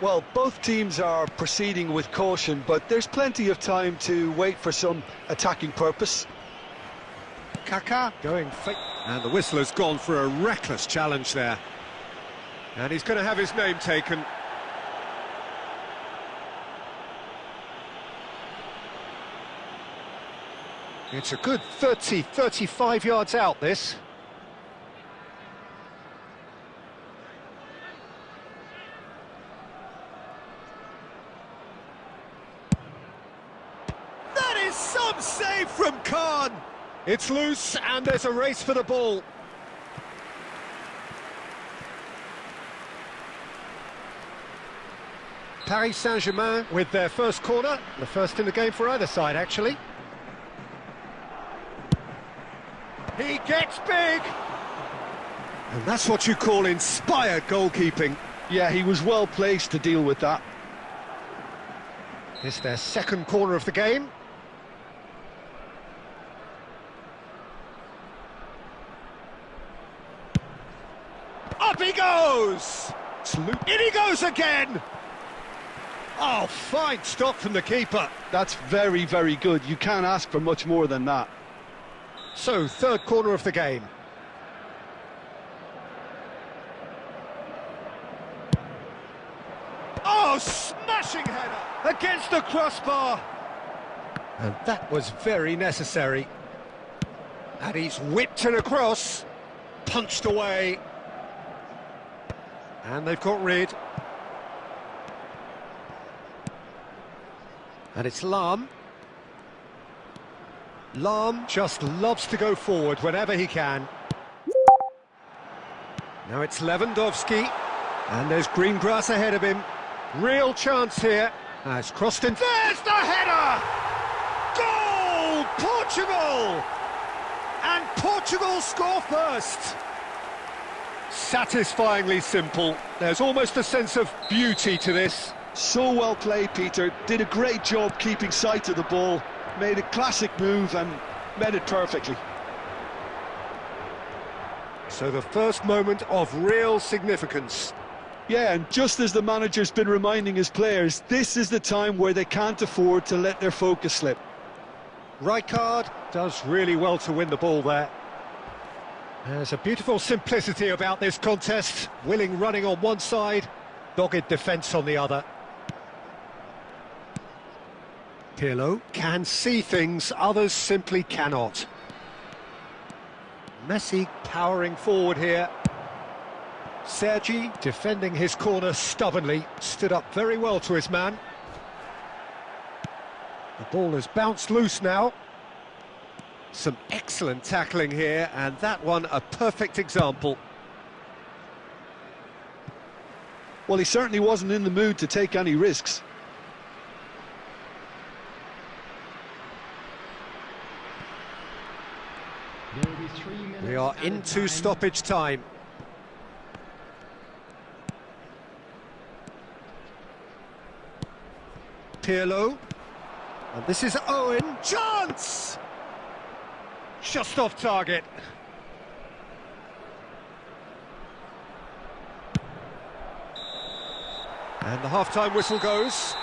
Well, both teams are proceeding with caution, but there's plenty of time to wait for some attacking purpose. Kaká going fake. And the whistler's gone for a reckless challenge there. And he's going to have his name taken. It's a good 35 yards out, this. Some save from Khan. It's loose and there's a race for the ball. Paris Saint-Germain with their first corner, the first in the game for either side actually. He gets big. And that's what you call inspired goalkeeping. Yeah, he was well placed to deal with that. It's their second corner of the game. Up he goes! In he goes again! Oh, fine stop from the keeper. That's very, very good. You can't ask for much more than that. So, third corner of the game. Oh, smashing header! Against the crossbar! And that was very necessary. And he's whipped it across. Punched away. And they've got rid. And it's Lahm. Lahm just loves to go forward whenever he can. Now it's Lewandowski. And there's green grass ahead of him. Real chance here. It's crossed in. There's the header! Goal! Portugal! And Portugal score first. Satisfyingly simple. There's almost a sense of beauty to this. So well played, Peter. Did a great job keeping sight of the ball. Made a classic move and met it perfectly. So the first moment of real significance. Yeah, and just as the manager's been reminding his players, this is the time where they can't afford to let their focus slip. Tryhard does really well to win the ball there. There's a beautiful simplicity about this contest. Willing running on one side, dogged defence on the other. Pirlo can see things others simply cannot. Messi powering forward here. Sergi, defending his corner stubbornly, stood up very well to his man. The ball has bounced loose now. Some excellent tackling here, and that one a perfect example. Well, he certainly wasn't in the mood to take any risks. There will be 3 minutes. We are added into time. stoppage time. Pirlo. And this is Owen. Chance! Just off target. And the half-time whistle goes.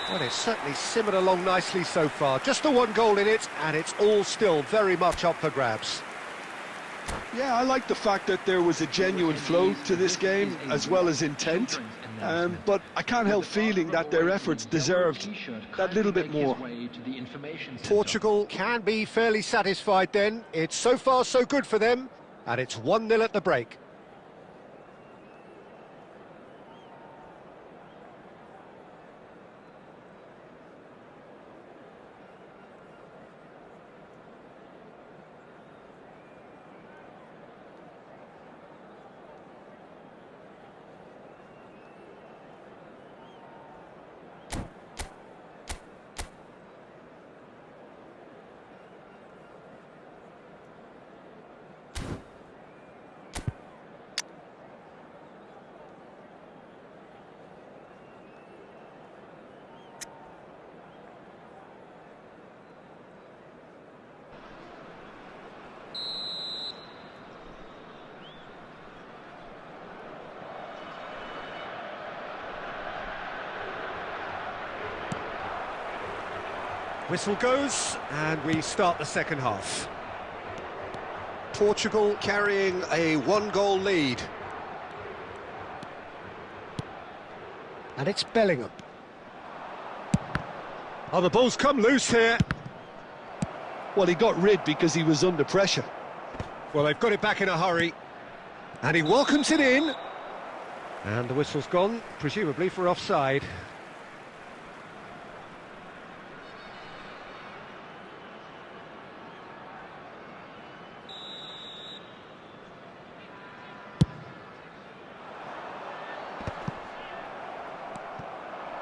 Well, it's certainly simmered along nicely so far. Just the one goal in it, and it's all still very much up for grabs. Yeah, I like the fact that there was a genuine flow to this game, as well as intent. But I can't help feeling that their efforts deserved that little bit more. Portugal can be fairly satisfied then. It's so far so good for them, and it's 1-0 at the break. Whistle goes, and we start the second half. Portugal carrying a one-goal lead. And it's Bellingham. Oh, the ball's come loose here. Well, he got rid because he was under pressure. Well, they've got it back in a hurry. And he welcomes it in. And the whistle's gone, presumably for offside.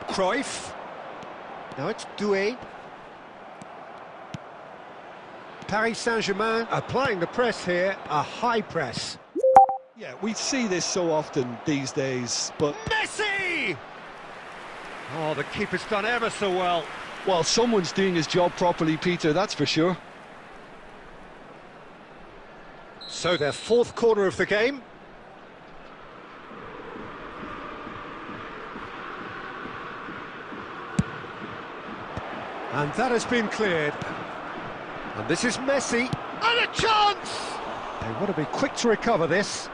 Cruyff. Now it's Doué. Paris Saint-Germain applying the press here, a high press. Yeah, we see this so often these days, but... Messi! Oh, the keeper's done ever so well. Well, someone's doing his job properly, Peter, that's for sure. So their fourth corner of the game. And that has been cleared. And this is Messi. And a chance! They want to be quick to recover this.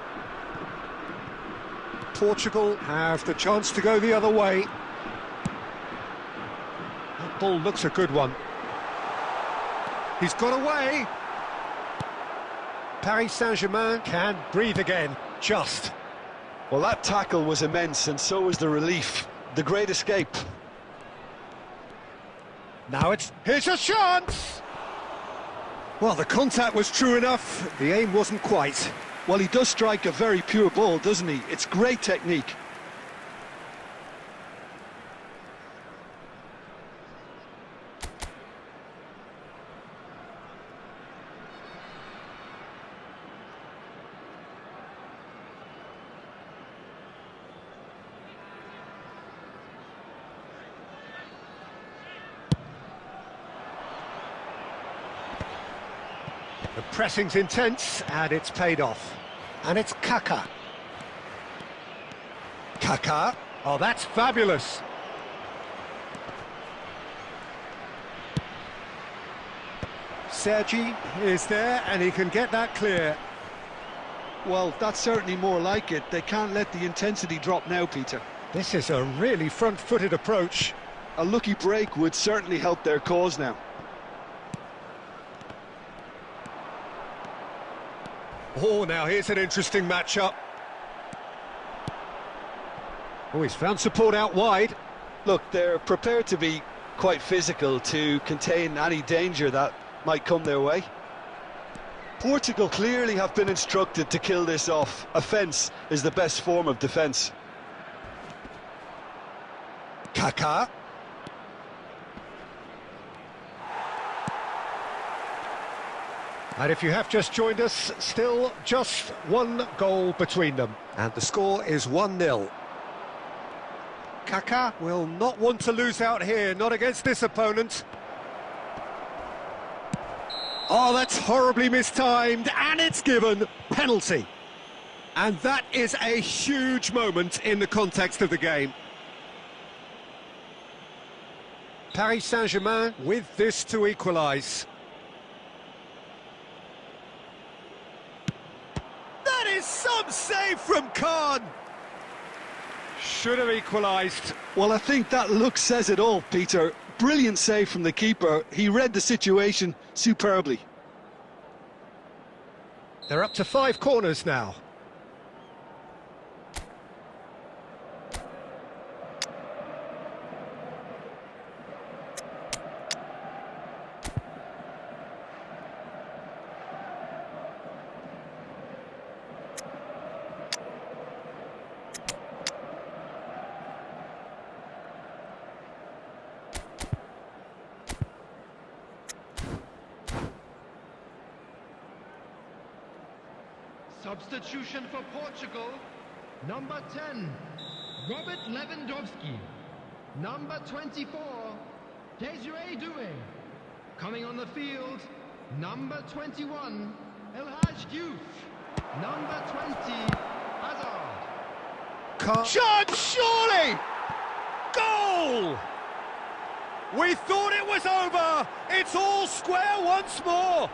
Portugal have the chance to go the other way. That ball looks a good one. He's got away. Paris Saint-Germain can breathe again, just. Well, that tackle was immense, and so was the relief. The great escape. Now here's a chance! Well, the contact was true enough, the aim wasn't quite. Well, he does strike a very pure ball, doesn't he? It's great technique. The pressing's intense, and it's paid off. And it's Kaká. Kaká. Oh, that's fabulous. Sergi is there, and he can get that clear. Well, that's certainly more like it. They can't let the intensity drop now, Peter. This is a really front-footed approach. A lucky break would certainly help their cause now. Oh, now here's an interesting matchup. Oh, he's found support out wide. Look, they're prepared to be quite physical to contain any danger that might come their way. Portugal clearly have been instructed to kill this off. Offence is the best form of defence. Kaká. And if you have just joined us, still just one goal between them. And the score is 1-0. Kaká will not want to lose out here, not against this opponent. Oh, that's horribly mistimed, and it's given penalty. And that is a huge moment in the context of the game. Paris Saint-Germain with this to equalise. That is some save from Khan. Should have equalised. Well, I think that look says it all, Peter. Brilliant save from the keeper. He read the situation superbly. They're up to 5 corners now. Substitution for Portugal. Number 10, Robert Lewandowski. Number 24, Desiree Doué. Coming on the field, number 21, El Hadj Diouf. Number 20, Hazard. Shot, surely! Goal! We thought it was over. It's all square once more.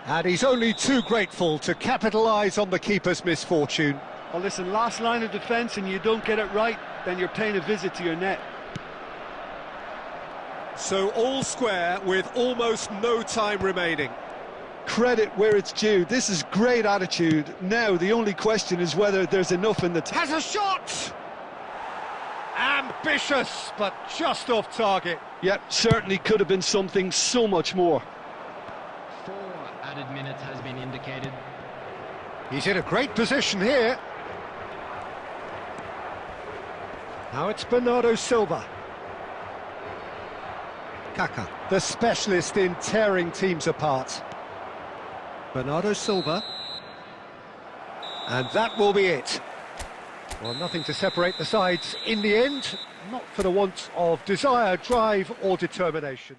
And he's only too grateful to capitalise on the keeper's misfortune. Well, listen, last line of defence and you don't get it right, then you're paying a visit to your net. So all square with almost no time remaining. Credit where it's due. This is great attitude. Now, the only question is whether there's enough in the... Has a shot! Ambitious, but just off target. Yep, certainly could have been something so much more. 4 added minutes has been indicated. He's in a great position here. Now it's Bernardo Silva. Kaká, the specialist in tearing teams apart. Bernardo Silva. And that will be it. Well, nothing to separate the sides in the end, not for the want of desire, drive or determination.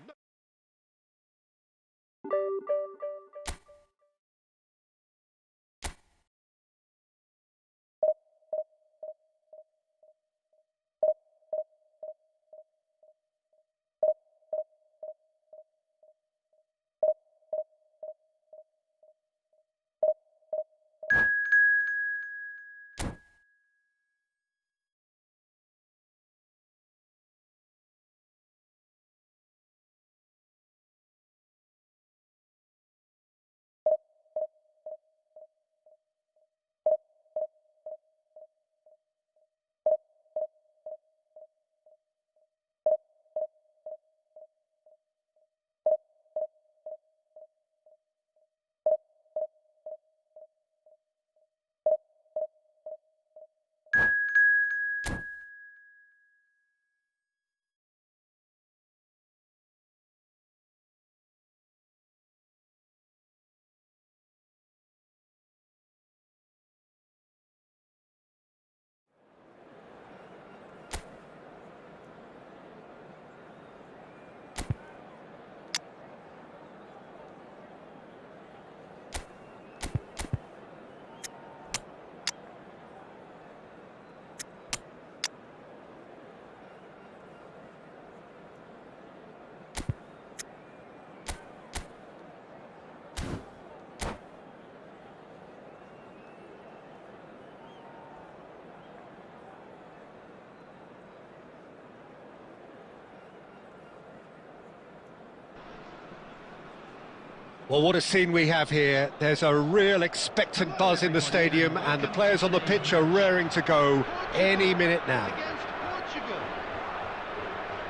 Well, what a scene we have here. There's a real expectant buzz in the stadium and the players on the pitch are raring to go any minute now.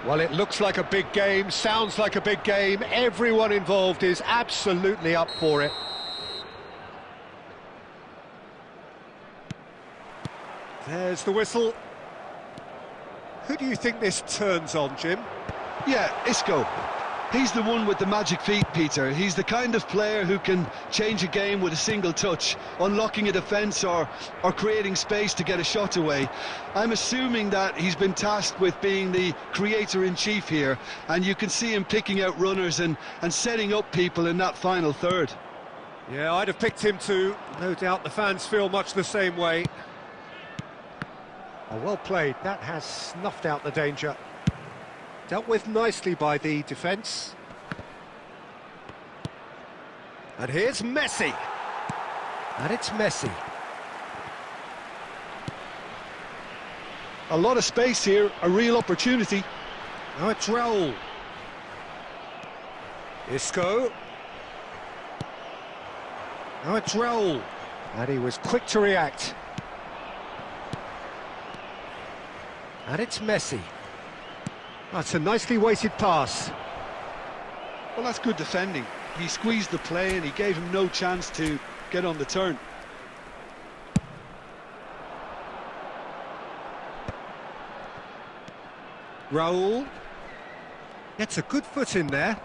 Well, it looks like a big game, sounds like a big game. Everyone involved is absolutely up for it. There's the whistle. Who do you think this turns on, Jim? Yeah, Isco. He's the one with the magic feet, Peter. He's the kind of player who can change a game with a single touch, unlocking a defence or creating space to get a shot away. I'm assuming that he's been tasked with being the creator-in-chief here, and you can see him picking out runners and setting up people in that final third. Yeah, I'd have picked him too. No doubt the fans feel much the same way. Oh, well played. That has snuffed out the danger. Dealt with nicely by the defence. And here's Messi. And it's Messi. A lot of space here, a real opportunity. Now it's Raul. Isco. Now it's Raul. And he was quick to react. And it's Messi. That's a nicely weighted pass. Well, that's good defending. He squeezed the play and he gave him no chance to get on the turn. Raul gets a good foot in there.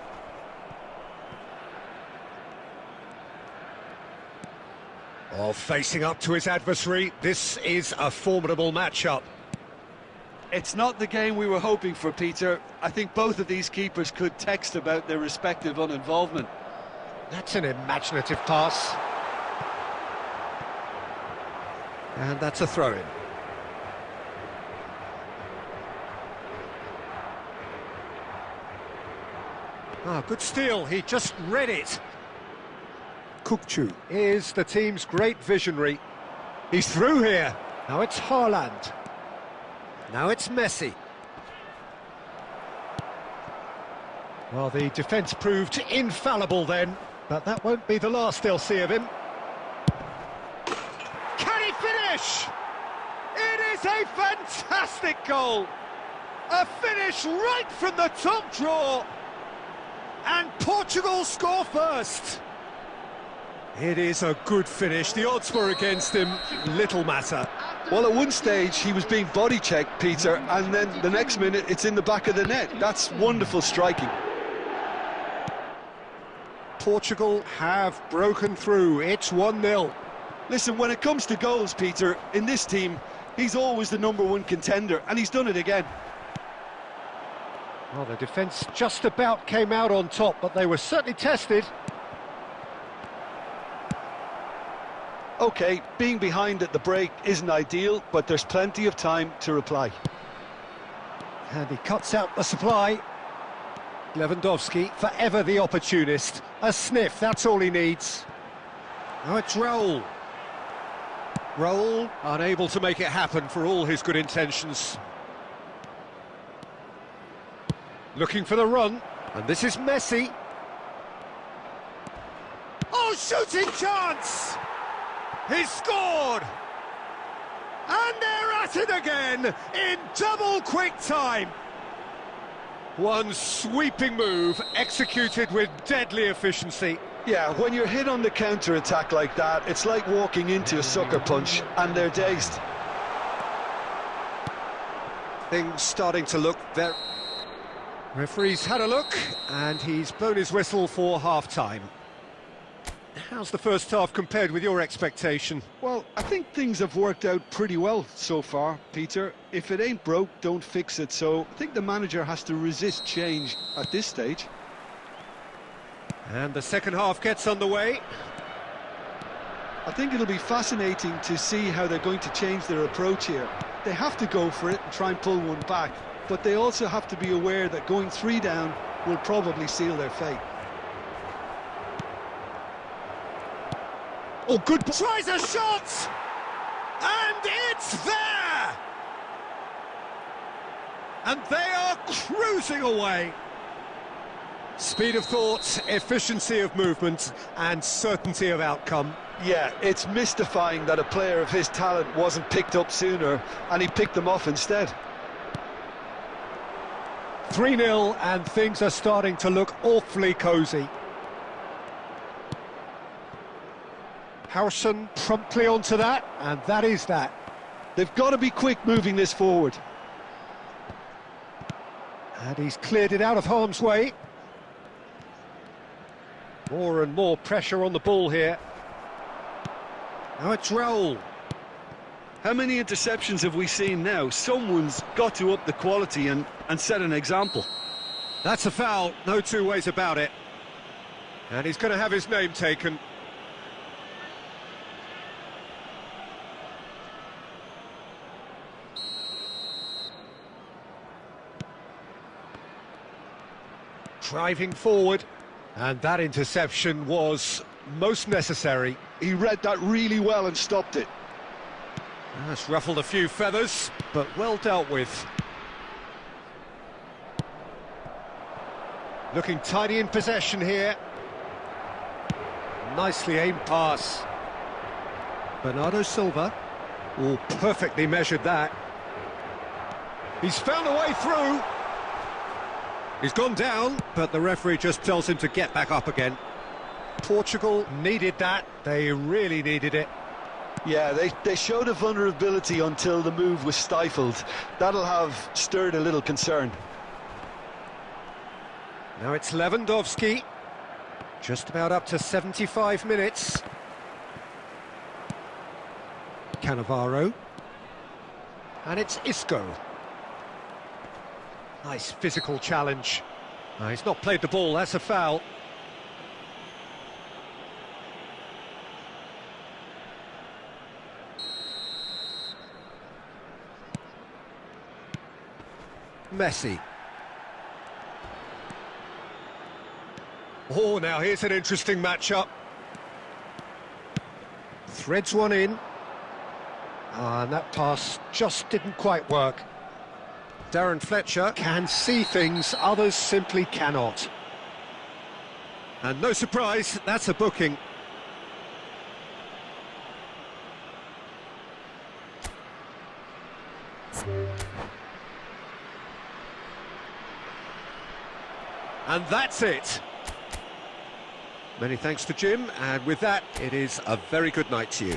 Oh, facing up to his adversary. This is a formidable matchup. It's not the game we were hoping for, Peter. I think both of these keepers could text about their respective uninvolvement. That's an imaginative pass. And that's a throw-in. Ah, good steal. He just read it. Kukçu is the team's great visionary. He's through here. Now it's Haaland. Now it's Messi. Well, the defence proved infallible then, but that won't be the last they'll see of him. Can he finish? It is a fantastic goal! A finish right from the top draw! And Portugal score first! It is a good finish. The odds were against him. Little matter. Well, at one stage he was being body checked, Peter, and then the next minute it's in the back of the net. That's wonderful striking. Portugal have broken through. It's 1-0. Listen, when it comes to goals, Peter, in this team, he's always the #1 contender, and he's done it again. Well, the defence just about came out on top, but they were certainly tested. OK, being behind at the break isn't ideal, but there's plenty of time to reply. And he cuts out the supply. Lewandowski, forever the opportunist. A sniff, that's all he needs. Now it's Raul. Raul, unable to make it happen for all his good intentions. Looking for the run, and this is Messi. Oh, shooting chance! He's scored! And they're at it again in double quick time. One sweeping move executed with deadly efficiency. Yeah, when you're hit on the counter-attack like that, it's like walking into a sucker punch, and they're dazed. Things starting to look very... Referee's had a look, and he's blown his whistle for half-time. How's the first half compared with your expectation? Well, I think things have worked out pretty well so far, Peter. If it ain't broke, don't fix it. So I think the manager has to resist change at this stage. And the second half gets underway. I think it'll be fascinating to see how they're going to change their approach here. They have to go for it and try and pull one back, but they also have to be aware that going 3 down will probably seal their fate. Oh, good... Tries a shot! And it's there! And they are cruising away. Speed of thought, efficiency of movement, and certainty of outcome. Yeah, it's mystifying that a player of his talent wasn't picked up sooner, and he picked them off instead. 3-0, and things are starting to look awfully cosy. Harrison promptly onto that, and that is that. They've got to be quick moving this forward. And he's cleared it out of harm's way. More and more pressure on the ball here. Now it's Raul. How many interceptions have we seen now? Someone's got to up the quality and set an example. That's a foul, no two ways about it. And he's going to have his name taken. Driving forward, and that interception was most necessary. He read that really well and stopped it. That's ruffled a few feathers, but well dealt with. Looking tidy in possession here. Nicely aimed pass. Bernardo Silva. Oh, perfectly measured that. He's found a way through. He's gone down, but the referee just tells him to get back up again. Portugal needed that. They really needed it. Yeah, they showed a vulnerability until the move was stifled. That'll have stirred a little concern. Now it's Lewandowski. Just about up to 75 minutes. Cannavaro. And it's Isco. Nice physical challenge. He's not played the ball, that's a foul. Messi. Oh, now here's an interesting matchup. Threads one in. And that pass just didn't quite work. Darren Fletcher can see things others simply cannot. And no surprise, that's a booking. And that's it. Many thanks to Jim, and with that, it is a very good night to you.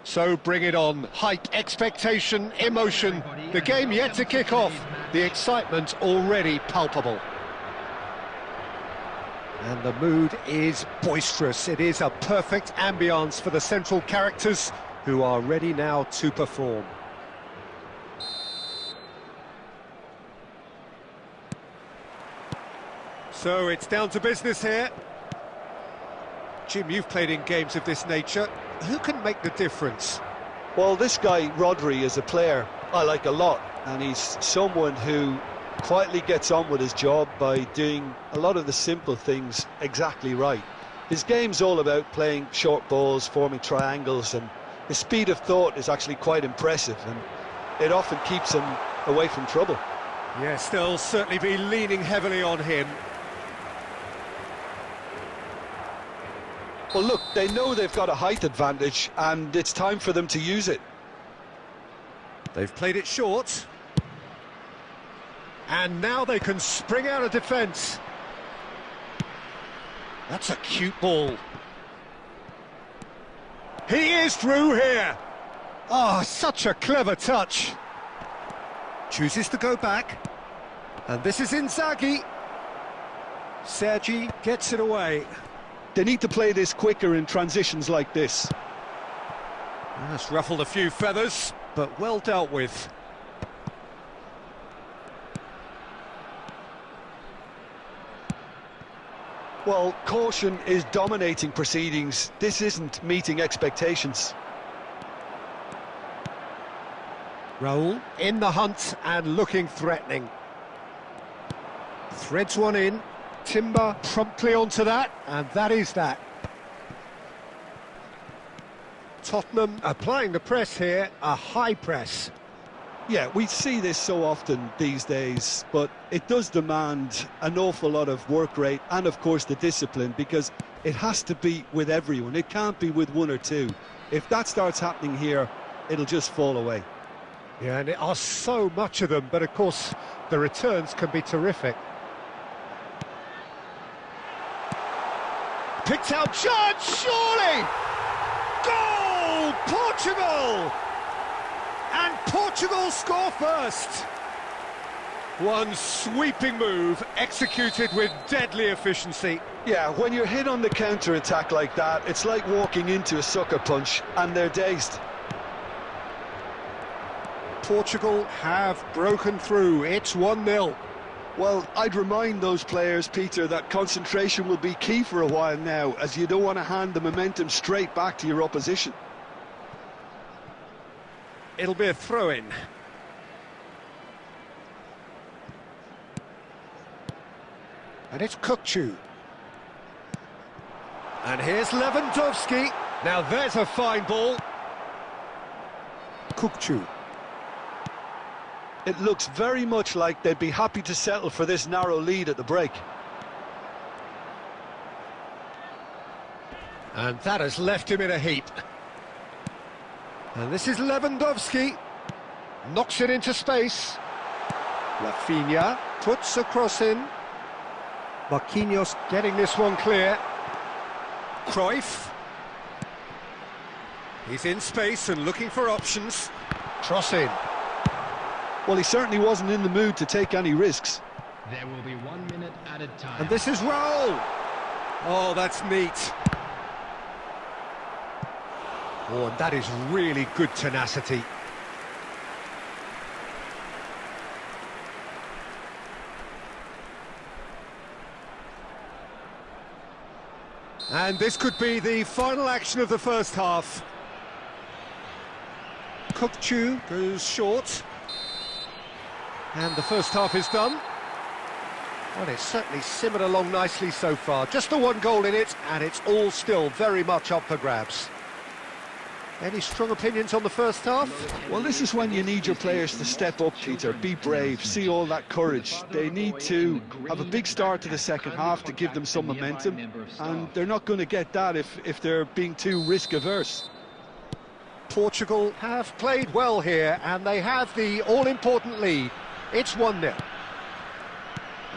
So bring it on. Hype, expectation, emotion. The game yet to kick off. The excitement already palpable. And the mood is boisterous. It is a perfect ambience for the central characters. who are ready now to perform. So it's down to business here. Jim, you've played in games of this nature. Who can make the difference? Well, this guy, Rodri, is a player I like a lot, and he's someone who quietly gets on with his job by doing a lot of the simple things exactly right. His game's all about playing short balls, forming triangles, and his speed of thought is actually quite impressive, and it often keeps him away from trouble. Yes, they'll certainly be leaning heavily on him. Well, look, they know they've got a height advantage, and it's time for them to use it. They've played it short. And now they can spring out of defence. That's a cute ball. He is through here. Oh, such a clever touch. Chooses to go back. And this is Inzaghi. Sergi gets it away. They need to play this quicker in transitions like this. That's ruffled a few feathers, but well dealt with. Well, caution is dominating proceedings. This isn't meeting expectations. Raul in the hunt and looking threatening. Threads one in. Timber promptly onto that, and that is that. Tottenham applying the press here, a high press. Yeah, we see this so often these days, but it does demand an awful lot of work rate and, of course, the discipline, because it has to be with everyone. It can't be with one or two. If that starts happening here, it'll just fall away. Yeah, and there are so much of them, but of course the returns can be terrific. Picked out chance, surely! Goal! Portugal! And Portugal score first! One sweeping move, executed with deadly efficiency. Yeah, when you're hit on the counter-attack like that, it's like walking into a sucker punch, and they're dazed. Portugal have broken through, it's 1-0. Well, I'd remind those players, Peter, that concentration will be key for a while now, as you don't want to hand the momentum straight back to your opposition. It'll be a throw-in. And it's Kukçu. And here's Lewandowski. Now there's a fine ball. Kukçu. It looks very much like they'd be happy to settle for this narrow lead at the break. And that has left him in a heap. And this is Lewandowski. Knocks it into space. Rafinha puts a cross in. Marquinhos getting this one clear. Cruyff. He's in space and looking for options. Cross in. Well, he certainly wasn't in the mood to take any risks. There will be 1 minute added time. And this is Raul. Oh, that's neat. Oh, and that is really good tenacity. And this could be the final action of the first half. Kukçu goes short. And the first half is done. Well, it's certainly simmered along nicely so far. Just the one goal in it, and it's all still very much up for grabs. Any strong opinions on the first half? Well, this is when you need your players to step up, Peter, be brave, see all that courage. They need to have a big start to the second half to give them some momentum, and they're not going to get that if they're being too risk-averse. Portugal have played well here, and they have the all-important lead. It's 1-0.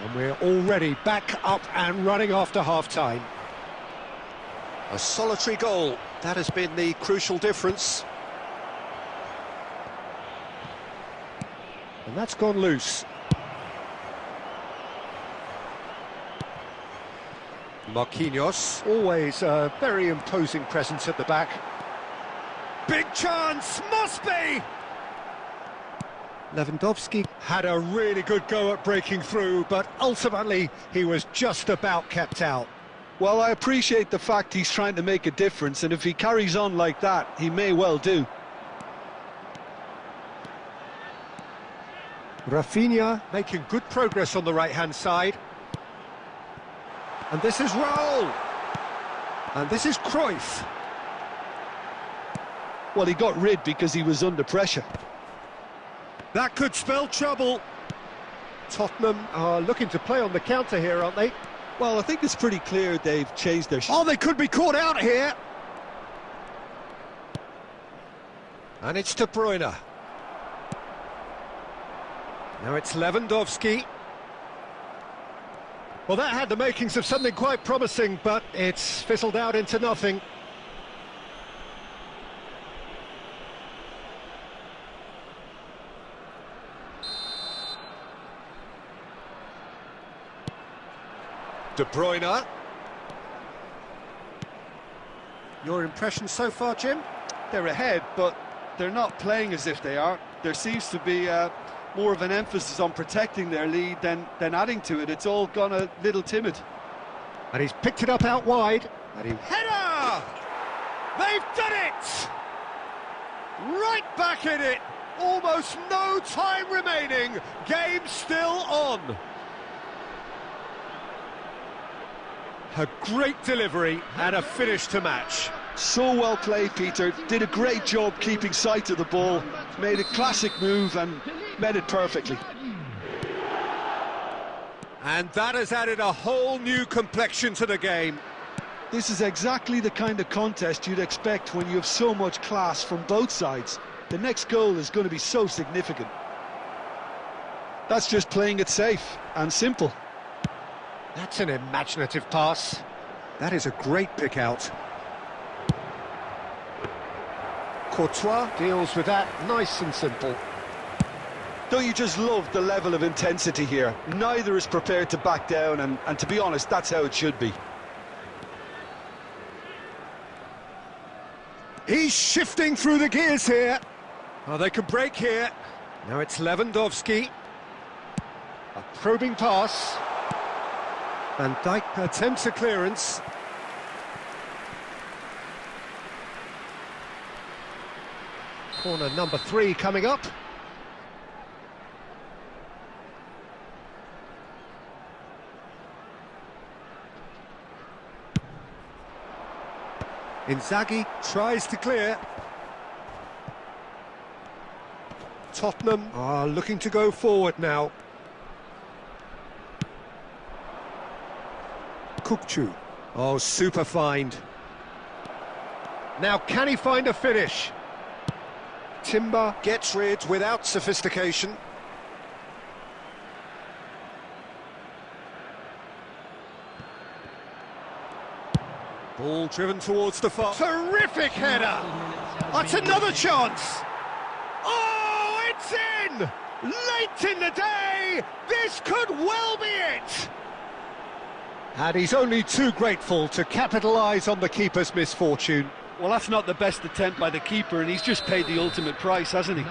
And we're already back up and running after half-time. A solitary goal. That has been the crucial difference. And that's gone loose. Marquinhos, always a very imposing presence at the back. Big chance, must be! Lewandowski had a really good go at breaking through, but ultimately he was just about kept out. Well, I appreciate the fact he's trying to make a difference, and if he carries on like that, he may well do. Rafinha making good progress on the right-hand side. And this is Raul. And this is Cruyff. Well, he got rid because he was under pressure. That could spell trouble. Tottenham are looking to play on the counter here, aren't they? Well, I think it's pretty clear they've changed their... Oh, they could be caught out here. And it's De Bruyne. Now it's Lewandowski. Well, that had the makings of something quite promising, but it's fizzled out into nothing. De Bruyne. Your impression so far, Jim? They're ahead, but they're not playing as if they are. There seems to be more of an emphasis on protecting their lead than adding to it. It's all gone a little timid. And he's picked it up out wide. Header! They've done it! Right back in it! Almost no time remaining. Game still on. A great delivery and a finish to match. So well played, Peter. Did a great job keeping sight of the ball. Made a classic move and met it perfectly. And that has added a whole new complexion to the game. This is exactly the kind of contest you'd expect when you have so much class from both sides. The next goal is going to be so significant. That's just playing it safe and simple. That's an imaginative pass. That is a great pick out. Courtois deals with that nice and simple. Don't you just love the level of intensity here? Neither is prepared to back down, and to be honest, that's how it should be. He's shifting through the gears here. Oh, they could break here. Now it's Lewandowski. A probing pass. Van Dijk attempts a clearance. Corner number 3 coming up. Inzaghi tries to clear. Tottenham are looking to go forward now. Kukçu. Oh, super find. Now, can he find a finish? Timber gets rid without sophistication. Ball driven towards the far. Terrific header! That's another chance! Oh, it's in! Late in the day! This could well be it! And he's only too grateful to capitalise on the keeper's misfortune. Well, that's not the best attempt by the keeper, and he's just paid the ultimate price, hasn't he?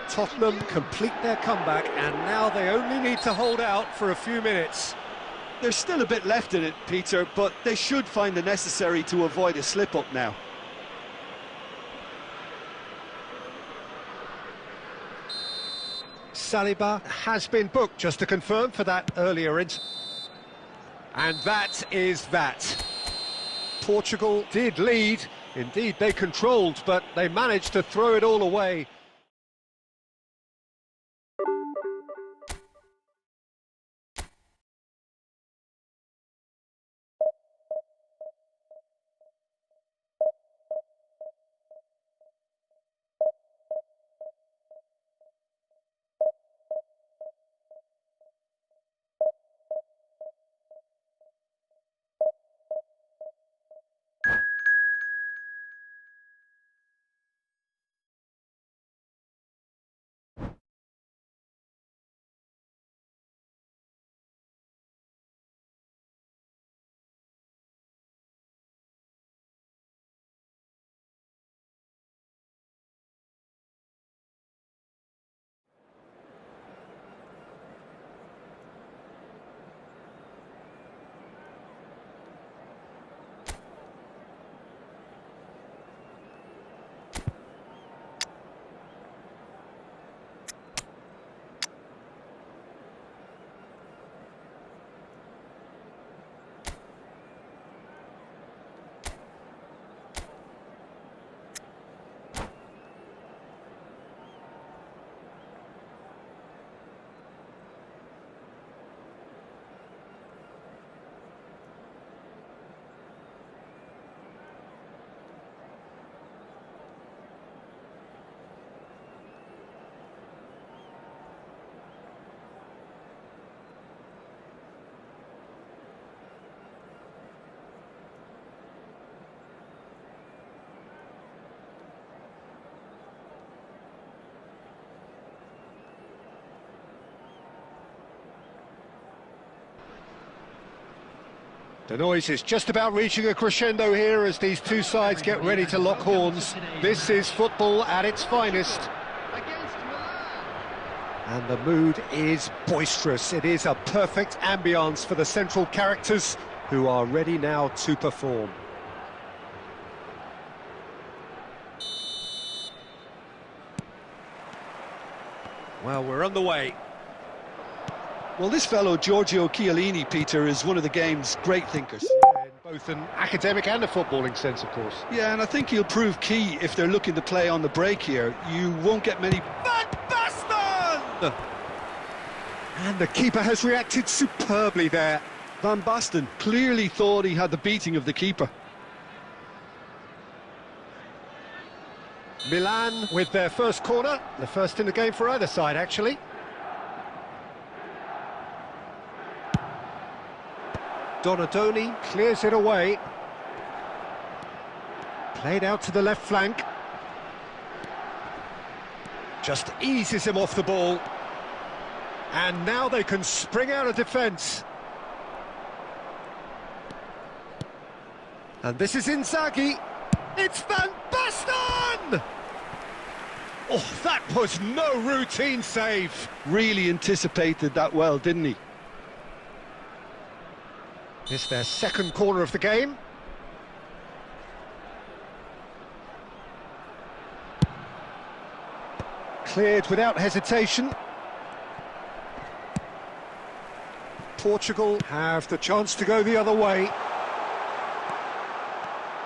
Tottenham complete their comeback, and now they only need to hold out for a few minutes. There's still a bit left in it, Peter, but they should find the necessary to avoid a slip-up now. Saliba has been booked, just to confirm, for that earlier incident. And that is that. Portugal did lead, indeed they controlled, but they managed to throw it all away. The noise is just about reaching a crescendo here as these two sides get ready to lock horns. This is football at its finest. And the mood is boisterous. It is a perfect ambience for the central characters who are ready now to perform. Well, we're on the way. Well, this fellow, Giorgio Chiellini, Peter, is one of the game's great thinkers. Yeah, in both an academic and a footballing sense, of course. Yeah, and I think he'll prove key if they're looking to play on the break here. You won't get many... Van Basten! And the keeper has reacted superbly there. Van Basten clearly thought he had the beating of the keeper. Milan with their first corner, the first in the game for either side, actually. Donadoni clears it away. Played out to the left flank. Just eases him off the ball. And now they can spring out of defence. And this is Inzaghi. It's Van Basten! Oh, that was no routine save. Really anticipated that well, didn't he? It's their second corner of the game. Cleared without hesitation. Portugal have the chance to go the other way.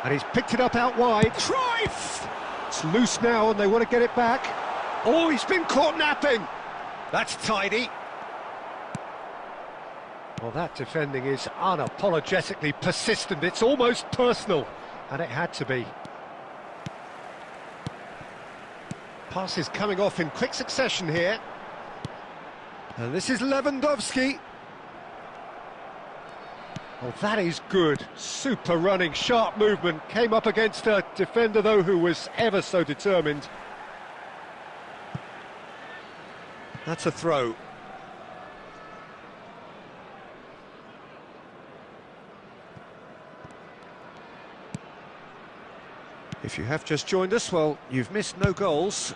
And he's picked it up out wide. Cruyff! It's loose now and they want to get it back. Oh, he's been caught napping. That's tidy. Well, that defending is unapologetically persistent. It's almost personal, and it had to be. Passes coming off in quick succession here. And this is Lewandowski. Oh, that is good. Super running, sharp movement. Came up against a defender, though, who was ever so determined. That's a throw. If you have just joined us, well, you've missed no goals.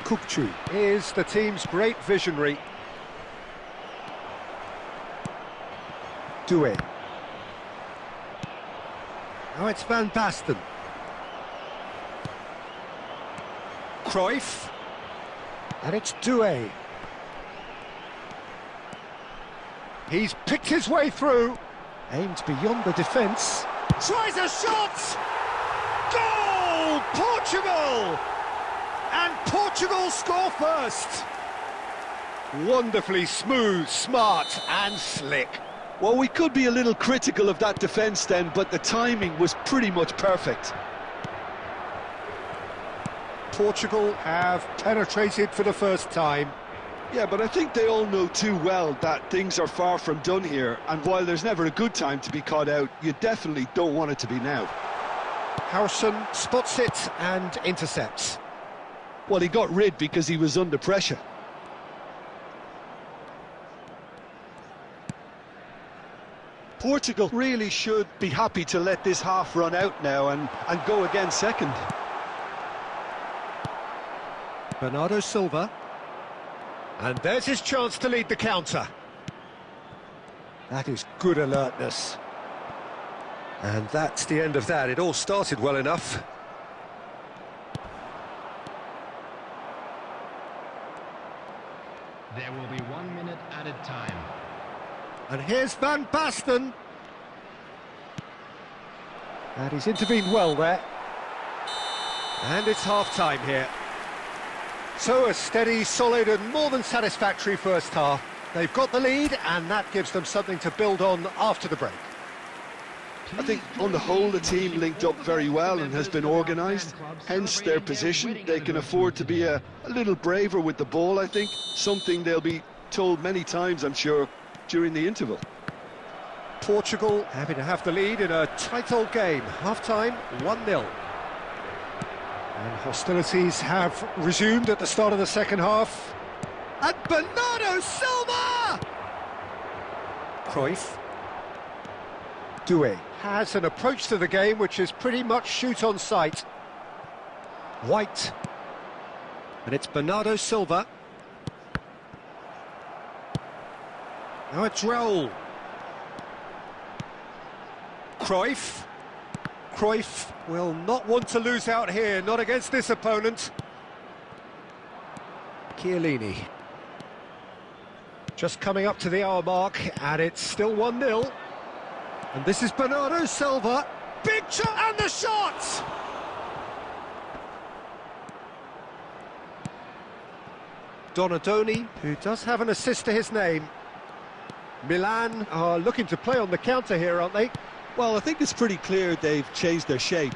Kukçu is the team's great visionary. Doué. Now it's Van Basten. Cruyff. And it's Doué. He's picked his way through. Aimed beyond the defence. Tries a shot! Goal! Portugal! And Portugal score first. Wonderfully smooth, smart and slick. Well, we could be a little critical of that defence then, but the timing was pretty much perfect. Portugal have penetrated for the first time. Yeah, but I think they all know too well that things are far from done here, and while there's never a good time to be caught out, you definitely don't want it to be now. Howson spots it and intercepts. Well, he got rid because he was under pressure. Portugal really should be happy to let this half run out now and go again second. Bernardo Silva. And there's his chance to lead the counter. That is good alertness. And that's the end of that. It all started well enough. There will be 1 minute added time. And here's Van Basten. And he's intervened well there. And it's half-time here. So a steady, solid and more than satisfactory first half. They've got the lead and that gives them something to build on after the break. I think on the whole the team linked up very well and has been organised, hence their position. They can afford to be a little braver with the ball, I think, something they'll be told many times, I'm sure, during the interval. Portugal happy to have the lead in a tight old game. Half-time, 1-0. And hostilities have resumed at the start of the second half. And Bernardo Silva! Cruyff. Doué has an approach to the game which is pretty much shoot on sight. White. And it's Bernardo Silva. Now it's Raul. Cruyff. Cruyff will not want to lose out here, not against this opponent. Chiellini. Just coming up to the hour mark, and it's still 1-0. And this is Bernardo Silva. Big shot, and the shot! Donadoni, who does have an assist to his name. Milan are looking to play on the counter here, aren't they? Well, I think it's pretty clear they've changed their shape,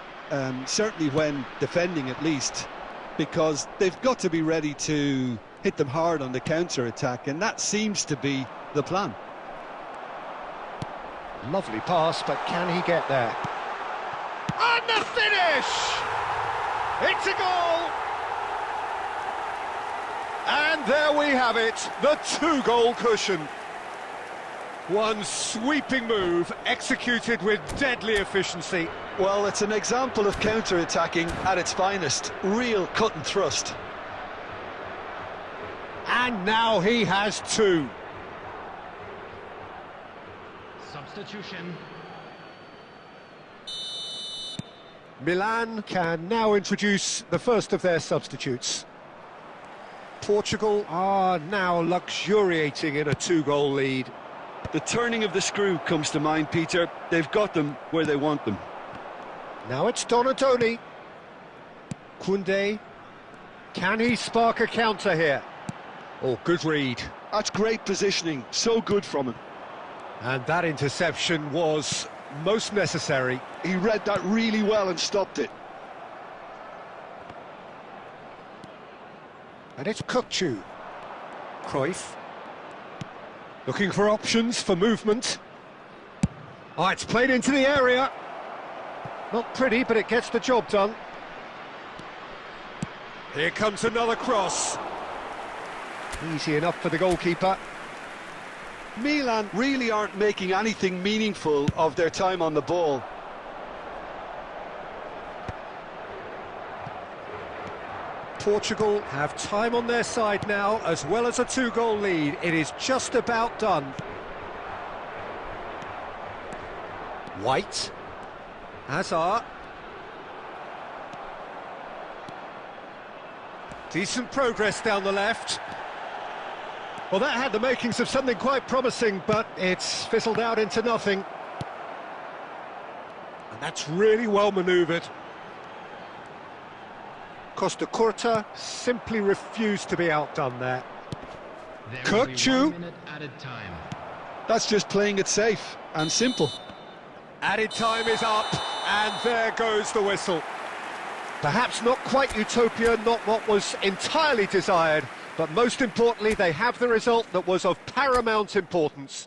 certainly when defending at least, because they've got to be ready to hit them hard on the counter-attack, and that seems to be the plan. Lovely pass, but can he get there? And the finish! It's a goal! And there we have it, the two-goal cushion. One sweeping move, executed with deadly efficiency. Well, it's an example of counter-attacking at its finest. Real cut and thrust. And now he has two. Substitution. Milan can now introduce the first of their substitutes. Portugal are now luxuriating in a two-goal lead. The turning of the screw comes to mind, Peter. They've got them where they want them. Now it's Donadoni. Koundé. Can he spark a counter here? Oh, good read. That's great positioning. So good from him. And that interception was most necessary. He read that really well and stopped it. And it's Kukçu. Cruyff. Looking for options for movement. Oh, it's played into the area. Not pretty, but it gets the job done. Here comes another cross. Easy enough for the goalkeeper. Milan really aren't making anything meaningful of their time on the ball. Portugal have time on their side now, as well as a two-goal lead. It is just about done. White. Hazard. Decent progress down the left. Well, that had the makings of something quite promising, but it's fizzled out into nothing. And that's really well manoeuvred. Costa Curta simply refused to be outdone there. Kukçu. That's just playing it safe and simple. Added time is up, and there goes the whistle. Perhaps not quite utopia, not what was entirely desired, but most importantly, they have the result that was of paramount importance.